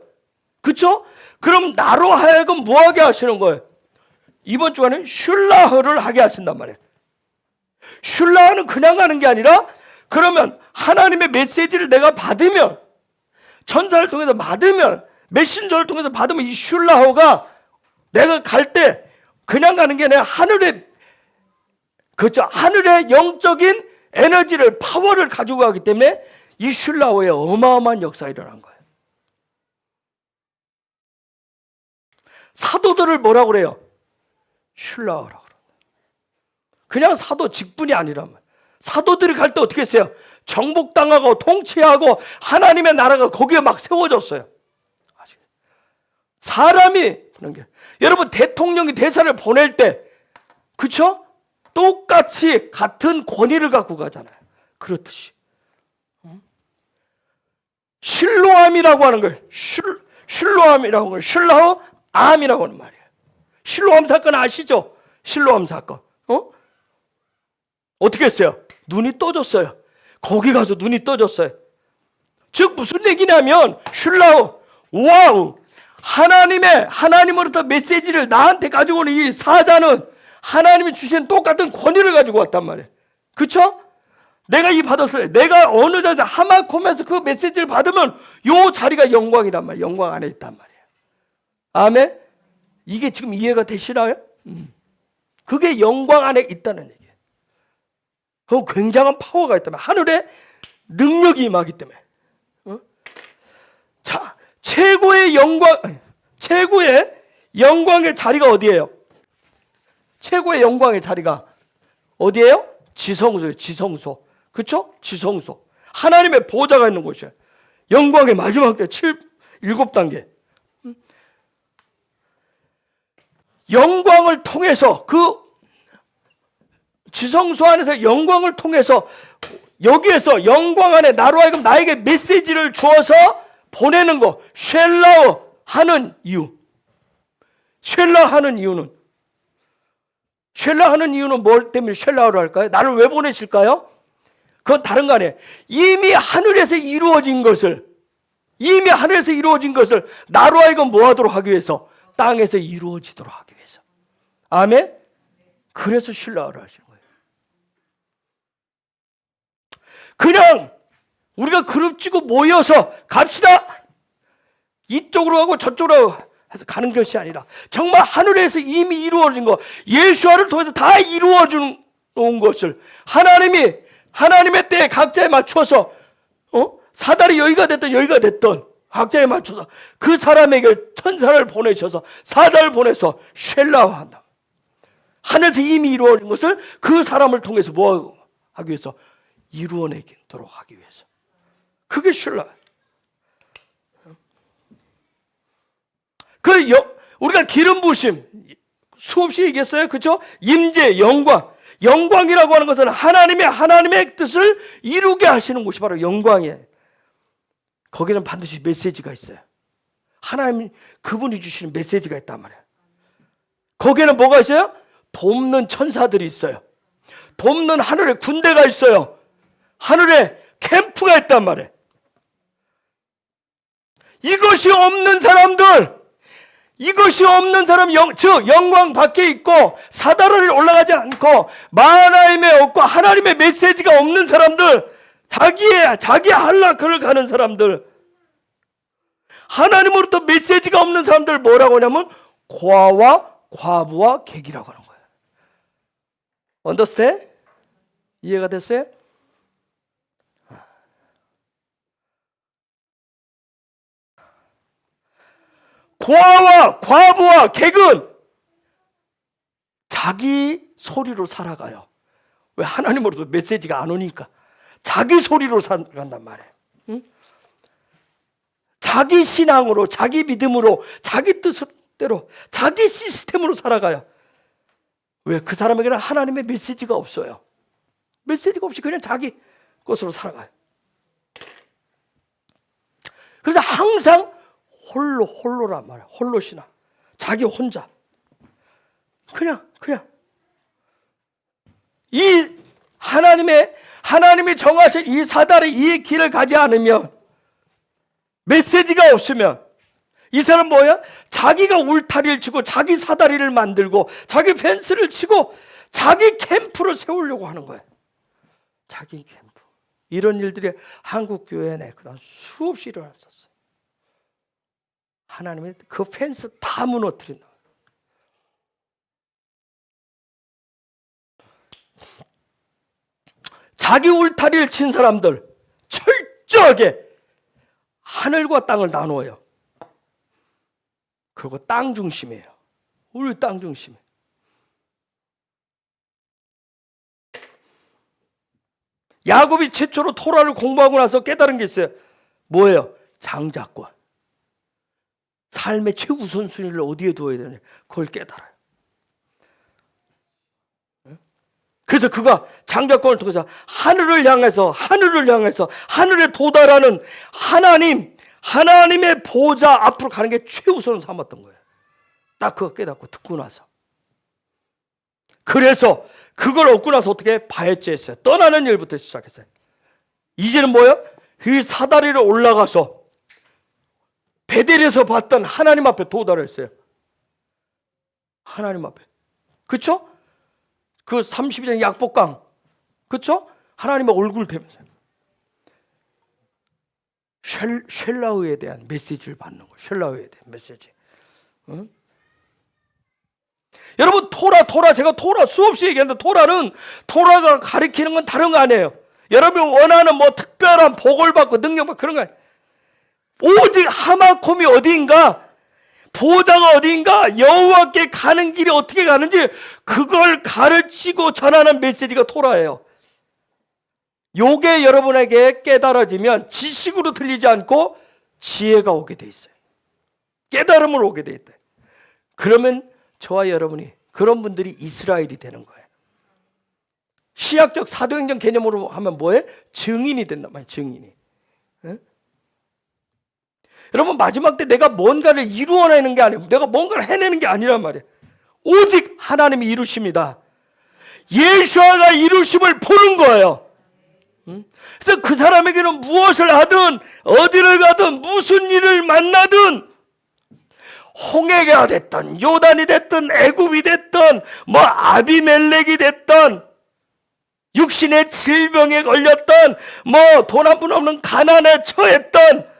그렇죠? 그럼 나로 하여금 뭐하게 하시는 거예요? 이번 주간에 슐라흐를 하게 하신단 말이에요. 슐라흐는 그냥 가는 게 아니라 그러면 하나님의 메시지를 내가 받으면, 천사를 통해서 받으면, 메신저를 통해서 받으면 이 슐라흐가 내가 갈 때 그냥 가는 게 아니라 하늘의, 그렇죠, 하늘의 영적인 에너지를, 파워를 가지고 가기 때문에 이 슐라흐에 어마어마한 역사가 일어난 거예요. 사도들을 뭐라고 그래요? 슐라흐라고 그래요. 그냥 사도 직분이 아니란 말이에요. 사도들이 갈 때 어떻게 했어요? 정복당하고 통치하고 하나님의 나라가 거기에 막 세워졌어요. 사람이 그런 게, 여러분 대통령이 대사를 보낼 때, 그렇죠? 똑같이 같은 권위를 갖고 가잖아요. 그렇듯이 실로암이라고 하는 걸, 실로암이라고 하는 걸 슐라흐 암이라고 하는 말이에요. 실로암 사건 아시죠? 실로암 사건. 어떻게 했어요? 눈이 떠졌어요. 거기 가서 눈이 떠졌어요. 즉 무슨 얘기냐면 슐라흐, 와우, 하나님으로부터 메시지를 나한테 가지고 오는 이 사자는 하나님이 주신 똑같은 권위를 가지고 왔단 말이에요. 그렇죠? 내가 이 받았어요. 내가 어느 자리에서 하마콤에서 그 메시지를 받으면 요 자리가 영광이란 말이에요. 영광 안에 있단 말이에요. 아멘? 이게 지금 이해가 되시나요? 그게 영광 안에 있다는 얘기예요. 그 굉장한 파워가 있다면, 하늘의 능력이 임하기 때문에. 자, 최고의 영광의 자리가 어디예요? 최고의 영광의 자리가 어디예요? 지성소예요. 지성소. 그렇죠? 지성소. 하나님의 보좌가 있는 곳이에요. 영광의 마지막 때 7단계. 영광을 통해서, 그 지성소 안에서 영광을 통해서, 여기에서 영광 안에 나로 하여금 나에게 메시지를 주어서 보내는 거, 쉘라우 하는 이유. 쉘라 하는 이유는 뭘 때문에 쉘라우를 할까요? 나를 왜 보내실까요? 그건 다른 거 아니에요. 이미 하늘에서 이루어진 것을 나로 하여금 뭐 하도록 하기 위해서? 땅에서 이루어지도록 하기 위해서. 아멘? 그래서 슐라흐를 하시는 거예요. 그냥 우리가 그룹 찌고 모여서 갑시다, 이쪽으로 가고 저쪽으로 해서 가는 것이 아니라 정말 하늘에서 이미 이루어진 것, 예수와를 통해서 다 이루어진 것을 하나님의 때에 각자에 맞춰서, 사다리 여기가 됐던 각자에 맞춰서 그 사람에게 천사를 보내셔서, 사자를 보내서 쉘라한다. 하늘에서 이미 이루어진 것을 그 사람을 통해서 뭐 하기 위해서? 이루어내도록 하기 위해서. 그게 슐라. 우리가 기름 부으심 수없이 얘기했어요. 그렇죠? 임재, 영광이라고 하는 것은 하나님의 뜻을 이루게 하시는 곳이 바로 영광이에요. 거기는 반드시 메시지가 있어요. 하나님, 그분이 주시는 메시지가 있단 말이에요. 거기에는 뭐가 있어요? 돕는 천사들이 있어요. 돕는 하늘의 군대가 있어요. 하늘에 캠프가 있단 말이에요. 이것이 없는 사람, 즉 영광 밖에 있고 사다리를 올라가지 않고 마하나임에 없고 하나님의 메시지가 없는 사람들, 자기 한락을 가는 사람들, 하나님으로부터 메시지가 없는 사람들 뭐라고 하냐면 고아와 과부와 객이라고 하는 거예요. 언더스탠드? 이해가 됐어요? 고아와 과부와 객은 자기 소리로 살아가요. 왜? 하나님으로부터 메시지가 안 오니까 자기 소리로 살아간단 말이에요. 응? 자기 신앙으로, 자기 믿음으로, 자기 뜻대로, 자기 시스템으로 살아가요. 왜? 그 사람에게는 하나님의 메시지가 없어요. 메시지가 없이 그냥 자기 것으로 살아가요. 그래서 항상 홀로란 말이야. 홀로 신앙. 자기 혼자. 그냥 이 하나님이 정하신 이 사다리, 이 길을 가지 않으면, 메시지가 없으면 이 사람 뭐야? 자기가 울타리를 치고 자기 사다리를 만들고 자기 펜스를 치고 자기 캠프를 세우려고 하는 거예요. 자기 캠프. 이런 일들이 한국 교회 내 그다음 수없이 일어났었어요. 하나님이 그 펜스 다 무너뜨린다. 자기 울타리를 친 사람들 철저하게 하늘과 땅을 나누어요. 그리고 땅 중심이에요. 우리 땅 중심. 야곱이 최초로 토라를 공부하고 나서 깨달은 게 있어요. 뭐예요? 장자권. 삶의 최우선순위를 어디에 두어야 되냐, 그걸 깨달아요. 그래서 그가 장자권을 통해서 하늘을 향해서 하늘에 도달하는 하나님의 보좌 앞으로 가는 게 최우선을 삼았던 거예요. 딱 그거 깨닫고 듣고 나서. 그래서 그걸 얻고 나서 어떻게 바해죄했어요. 떠나는 일부터 시작했어요. 이제는 뭐예요? 그 사다리를 올라가서 베델에서 봤던 하나님 앞에 도달했어요. 하나님 앞에. 그렇죠? 그 32장 약복강. 그렇죠? 하나님의 얼굴 대면서 쉘라우에 대한 메시지를 받는 거예요. 쉘라우에 대한 메시지. 응? 여러분 토라 제가 토라 수없이 얘기했는데 토라가 가리키는 건 다른 거 아니에요. 여러분 원하는 뭐 특별한 복을 받고 능력 받고 그런 거 아니에요. 오직 하마콤이 어디인가, 보좌가 어디인가, 여호와께 가는 길이 어떻게 가는지 그걸 가르치고 전하는 메시지가 토라예요. 요게 여러분에게 깨달아지면 지식으로 들리지 않고 지혜가 오게 돼 있어요. 깨달음으로 오게 돼 있대. 그러면 저와 여러분이 그런 분들이 이스라엘이 되는 거예요. 시약적 사도행전 개념으로 하면 뭐예요? 증인이 된단 말이에요. 증인이. 네? 여러분 마지막 때 내가 뭔가를 이루어내는 게 아니에요. 내가 뭔가를 해내는 게 아니란 말이에요. 오직 하나님이 이루십니다. 예수아가 이루심을 보는 거예요. 그래서 그 사람에게는 무엇을 하든 어디를 가든 무슨 일을 만나든 홍해가 됐든 요단이 됐든 애굽이 됐든 뭐 아비멜렉이 됐든 육신의 질병에 걸렸던 뭐 돈 한 푼 없는 가난에 처했던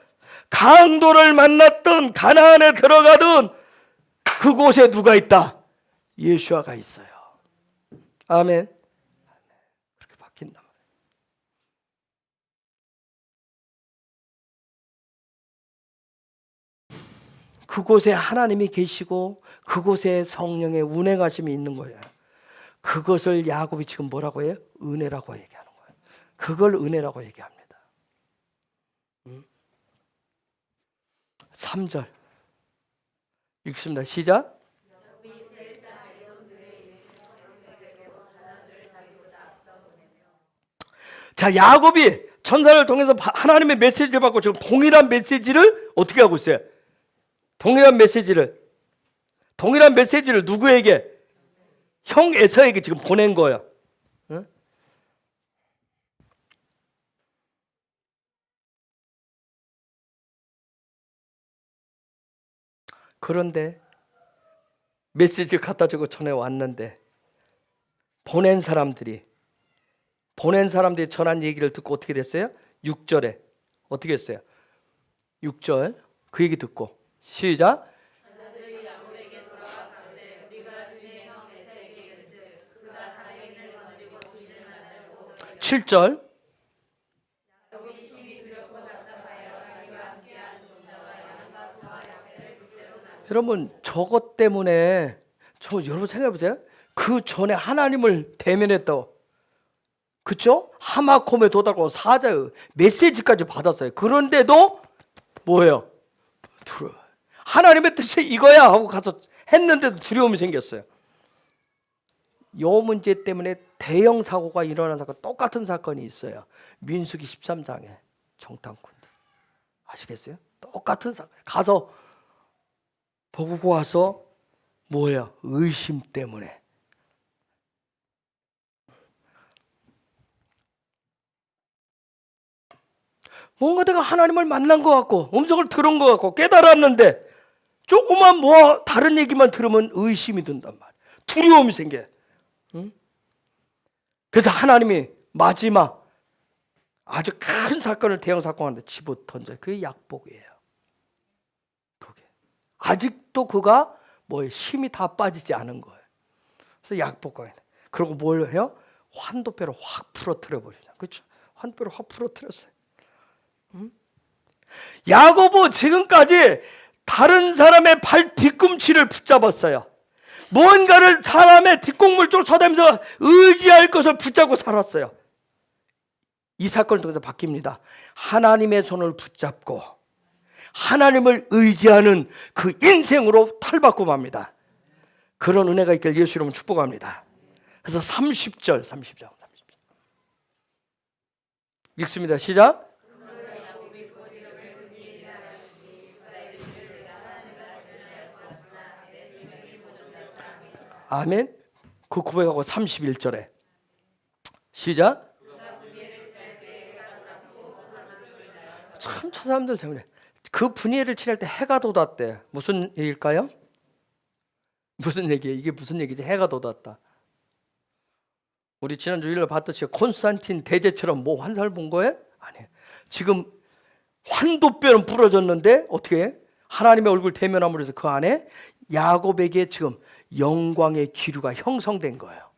강도를 만났던 가나안에 들어가든 그곳에 누가 있다? 예수아가 있어요. 아멘. 그렇게 바뀐단 말이에요. 그곳에 하나님이 계시고 그곳에 성령의 운행하심이 있는 거예요. 그것을 야곱이 지금 뭐라고 해요? 은혜라고 얘기하는 거예요. 그걸 은혜라고 얘기합니다. 3절 읽습니다. 시작. 자, 야곱이 천사를 통해서 하나님의 메시지를 받고 지금 동일한 메시지를 어떻게 하고 있어요? 동일한 메시지를 누구에게? 형 에서에게 지금 보낸 거예요. 응? 그런데 메시지를 갖다 주고 전해 왔는데 보낸 사람들이 전한 얘기를 듣고 어떻게 됐어요? 6절에 어떻게 했어요? 6절 그 얘기 듣고 시작. 7절 여러분 저것 때문에 여러분 생각해 보세요. 그 전에 하나님을 대면했다고. 그렇죠? 하마콤에 도달하고 사자의 메시지까지 받았어요. 그런데도 뭐예요? 하나님의 뜻이 이거야 하고 가서 했는데도 두려움이 생겼어요. 요 문제 때문에 대형 사고가 일어난 사건, 똑같은 사건이 있어요. 민수기 13장에 정탐꾼들 아시겠어요? 똑같은 사건 가서 보고 와서 뭐예요? 의심 때문에 뭔가 내가 하나님을 만난 것 같고 음성을 들은 것 같고 깨달았는데 조그만 뭐 다른 얘기만 들으면 의심이 든단 말이야. 두려움이 생겨. 응? 그래서 하나님이 마지막 아주 큰 사건을 대형 사건한테 집어 던져요. 그게 약복이에요. 그게 아직도 그가 뭐 힘이 다 빠지지 않은 거예요. 그래서 약복과 그리고 뭘 해요? 환도뼈를 확 풀어뜨려 버리냐. 그렇죠? 환도뼈를 확 풀어뜨렸어요. 야고보 지금까지 다른 사람의 발 뒤꿈치를 붙잡았어요. 뭔가를 사람의 뒷공물 쪽으로 쳐다보면서 의지할 것을 붙잡고 살았어요. 이 사건을 통해서 바뀝니다. 하나님의 손을 붙잡고 하나님을 의지하는 그 인생으로 탈바꿈 맙니다. 그런 은혜가 있길 예수 이름으로 축복합니다. 그래서 30절 읽습니다. 시작. 아멘. 그 고백하고 31절에 시작. 참 저 사람들 때문에 그 분이엘을 칠할 때 해가 돋았대. 무슨 얘기일까요? 무슨 얘기예요? 이게 무슨 얘기지? 해가 돋았다. 우리 지난 주일날 봤듯이 콘스탄틴 대제처럼 뭐 환상을 본 거예요? 아니에요. 지금 환도뼈는 부러졌는데 어떻게 해? 하나님의 얼굴 대면함으로 해서 그 안에 야곱에게 지금 영광의 기류가 형성된 거예요.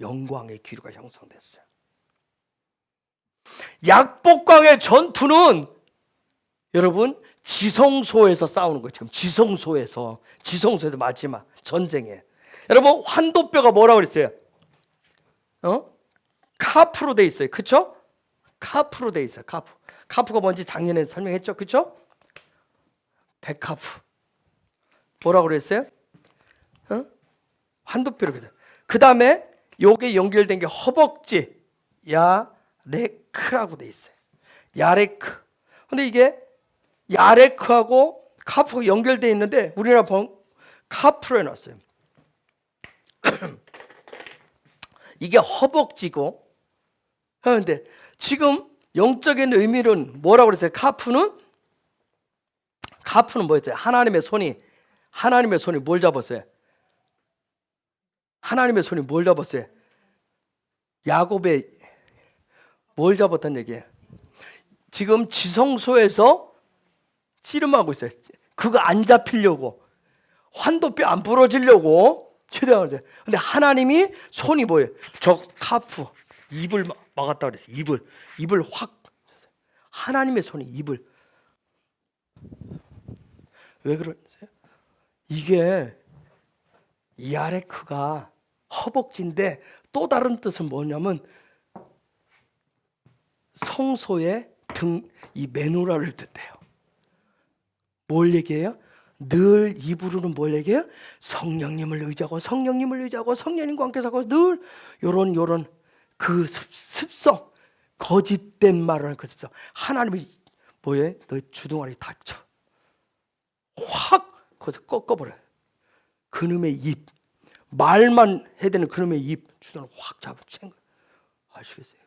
영광의 기류가 형성됐어요. 약복강의 전투는 여러분 지성소에서 싸우는 거예요. 지금 지성소에서 마지막 전쟁에. 여러분 환도뼈가 뭐라고 그랬어요? 카프로 돼 있어요. 그렇죠? 카프로 돼 있어요. 카프가 뭔지 작년에 설명했죠. 그렇죠? 백카프. 뭐라고 그랬어요? 환도뼈로 그랬어요. 그 다음에 요게 연결된 게 허벅지 야레크라고 돼 있어요. 야레크. 근데 이게 야레크하고 카프가 연결되어 있는데 우리나라 카프로 해놨어요. 이게 허벅지고. 그런데 지금 영적인 의미는 뭐라고 그랬어요? 카프는 뭐였어요? 하나님의 손이 뭘 잡았어요? 하나님의 손이 뭘 잡았어요? 야곱의 뭘 잡았단 얘기예요? 지금 지성소에서 씨름하고 있어요. 그거 안 잡히려고 환도뼈 안 부러지려고 최대한 하죠. 근데 하나님이 손이 뭐예요? 저 카프 입을 막았다 그랬어요. 입을 확. 하나님의 손이 입을. 왜 그러세요? 이게 야레크가 허벅지인데 또 다른 뜻은 뭐냐면 성소의 등 이 메노라를 뜻해요. 뭘 얘기해요? 늘 입으로는 뭘 얘기해요? 성령님을 의지하고 성령님과 함께 살고 늘 요런 그 습성, 거짓된 말을 하는 그 습성. 하나님이 뭐예요? 너희 주둥아리 닥쳐. 확 거기서 꺾어버려요. 그놈의 입, 말만 해야 되는 그놈의 입 주둥아리 확 잡아챈 거예요. 아시겠어요?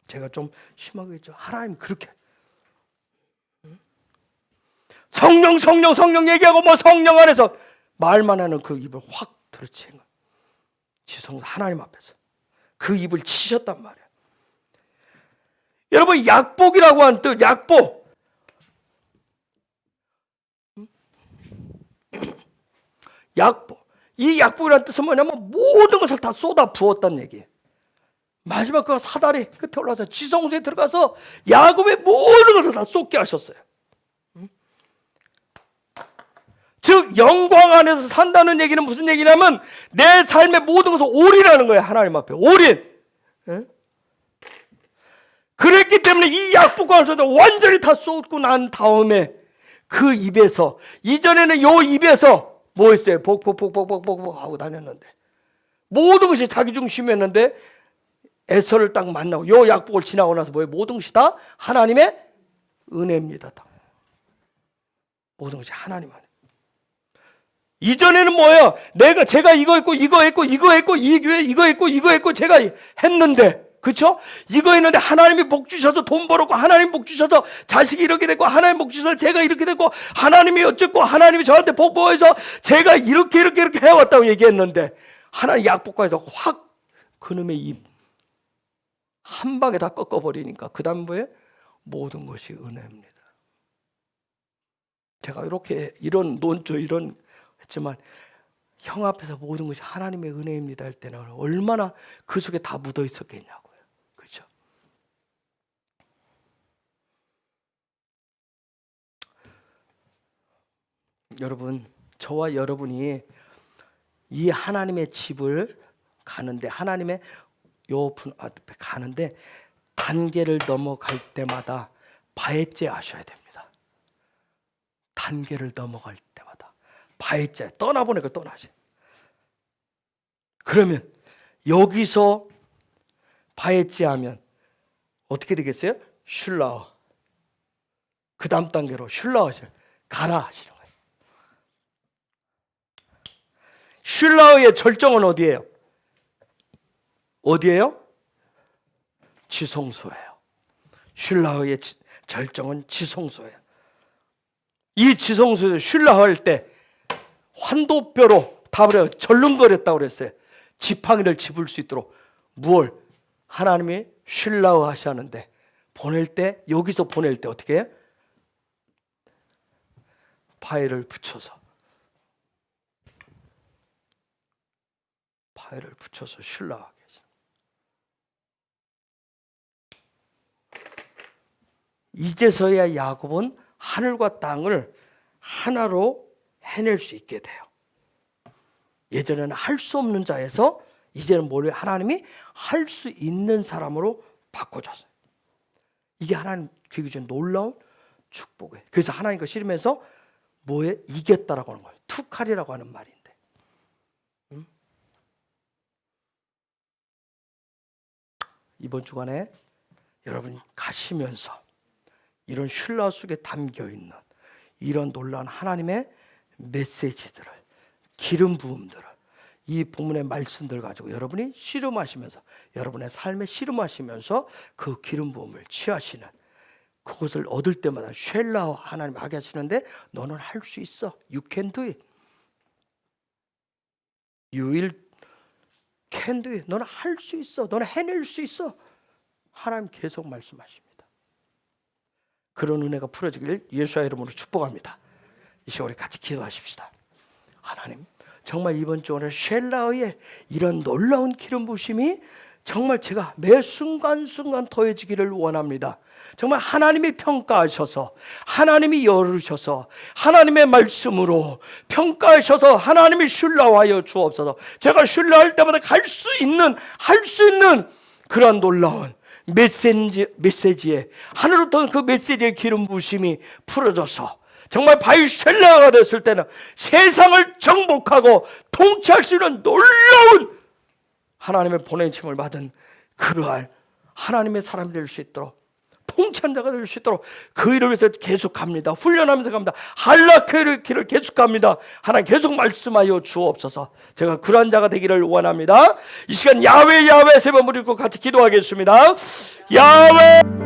제가 좀 심하게 했죠. 하나님 그렇게 성령 얘기하고 뭐 성령 안에서 말만 하는 그 입을 확 들어챈 거예요. 지성 하나님 앞에서 그 입을 치셨단 말이에요. 여러분 약복이라고 하는 뜻, 약복. 약복. 이 약복이라는 뜻은 뭐냐면 모든 것을 다 쏟아 부었다는 얘기예요. 마지막 그 사다리 끝에 올라서 지성소에 들어가서 야곱의 모든 것을 다 쏟게 하셨어요. 즉 영광 안에서 산다는 얘기는 무슨 얘기냐면 내 삶의 모든 것을 올인하는 거예요. 하나님 앞에 올인. 그랬기 때문에 이 약복과 안에서 완전히 다 쏟고 난 다음에 그 입에서 이전에는 요 입에서 뭐 했어요? 복복복복복복 하고 다녔는데 모든 것이 자기 중심이었는데 에서를 딱 만나고 요 약복을 지나고 나서 뭐예요? 모든 것이 다 하나님의 은혜입니다. 다. 모든 것이 하나님 안에. 이전에는 뭐예요? 제가 이거 했고 이거 했고 이 교회 이거 했고 제가 했는데, 그렇죠? 이거 했는데 하나님이 복 주셔서 돈 벌었고, 하나님 복 주셔서 자식이 이렇게 됐고, 하나님 복 주셔서 제가 이렇게 됐고, 하나님이 어쨌고, 하나님이 저한테 복 보여서 제가 이렇게 해왔다고 얘기했는데, 하나님 약복과에서 확 그놈의 입 한 방에 다 꺾어버리니까 그 다음 뭐에 모든 것이 은혜입니다. 제가 이런 논조 이런 했지만, 형 앞에서 모든 것이 하나님의 은혜입니다 할 때는 얼마나 그 속에 다 묻어 있었겠냐고요. 그렇죠? 여러분, 저와 여러분이 이 하나님의 집을 가는데, 하나님의 요 분 앞에 가는데 단계를 넘어갈 때마다 바에째 하셔야 됩니다. 단계를 넘어갈 때마다 바에째, 떠나보내고 떠나지. 그러면 여기서 바에째 하면 어떻게 되겠어요? 슐라어. 그 다음 단계로 슐라어 가라 하시는 거예요. 슐라어의 절정은 어디예요? 어디예요? 지성소예요. 슐라어의 절정은 지성소예요. 이 지성소에서 슐라어 할 때 환도뼈로 다 절름거렸다고 그랬어요. 지팡이를 집을 수 있도록. 무얼? 하나님이 슐라어 하시는데 보낼 때, 여기서 보낼 때 어떻게 해요? 파일을 붙여서 슐라어 하게. 이제서야 야곱은 하늘과 땅을 하나로 해낼 수 있게 돼요. 예전에는 할 수 없는 자에서 이제는 뭐래요? 하나님이 할 수 있는 사람으로 바꿔줬어요. 이게 하나님 그게 좀 놀라운 축복이에요. 그래서 하나님과 씨름해서 뭐에 이겼다라고 하는 거예요. 투칼이라고 하는 말인데. 이번 주간에 여러분 가시면서 이런 슐라어 속에 담겨있는 이런 놀라운 하나님의 메시지들을, 기름 부음들을, 이 본문의 말씀들 가지고 여러분이 씨름하시면서, 여러분의 삶에 씨름하시면서 그 기름 부음을 취하시는, 그것을 얻을 때마다 쉘라어 하나님 하게 하시는데, 너는 할 수 있어. You can do it. You will can do it. 너는 할 수 있어. 너는 해낼 수 있어. 하나님 계속 말씀하십니다. 그런 은혜가 풀어지길 예수의 이름으로 축복합니다. 이 시간에 같이 기도하십시다. 하나님, 정말 이번 주 오늘 쉘라어의 이런 놀라운 기름 부으심이 정말 제가 매 순간순간 더해지기를 원합니다. 정말 하나님이 평가하셔서, 하나님이 열으셔서, 하나님의 말씀으로 평가하셔서 하나님이 슐라어하여 주옵소서. 제가 슐라할 때마다 할 수 있는 그런 놀라운 메시지에, 하늘로부터 그 메시지의 기름 부으심이 풀어져서 정말 바위 쉘라가 됐을 때는 세상을 정복하고 통치할 수 있는 놀라운 하나님의 보내심을 받은 그러할 하나님의 사람이 될 수 있도록, 통치한 자가 될 수 있도록 그 일을 위해서 계속 갑니다. 훈련하면서 갑니다. 한락의 길을 계속 갑니다. 하나님 계속 말씀하여 주옵소서. 제가 그러한 자가 되기를 원합니다. 이 시간 야훼 세 번 부르고 같이 기도하겠습니다. 야훼.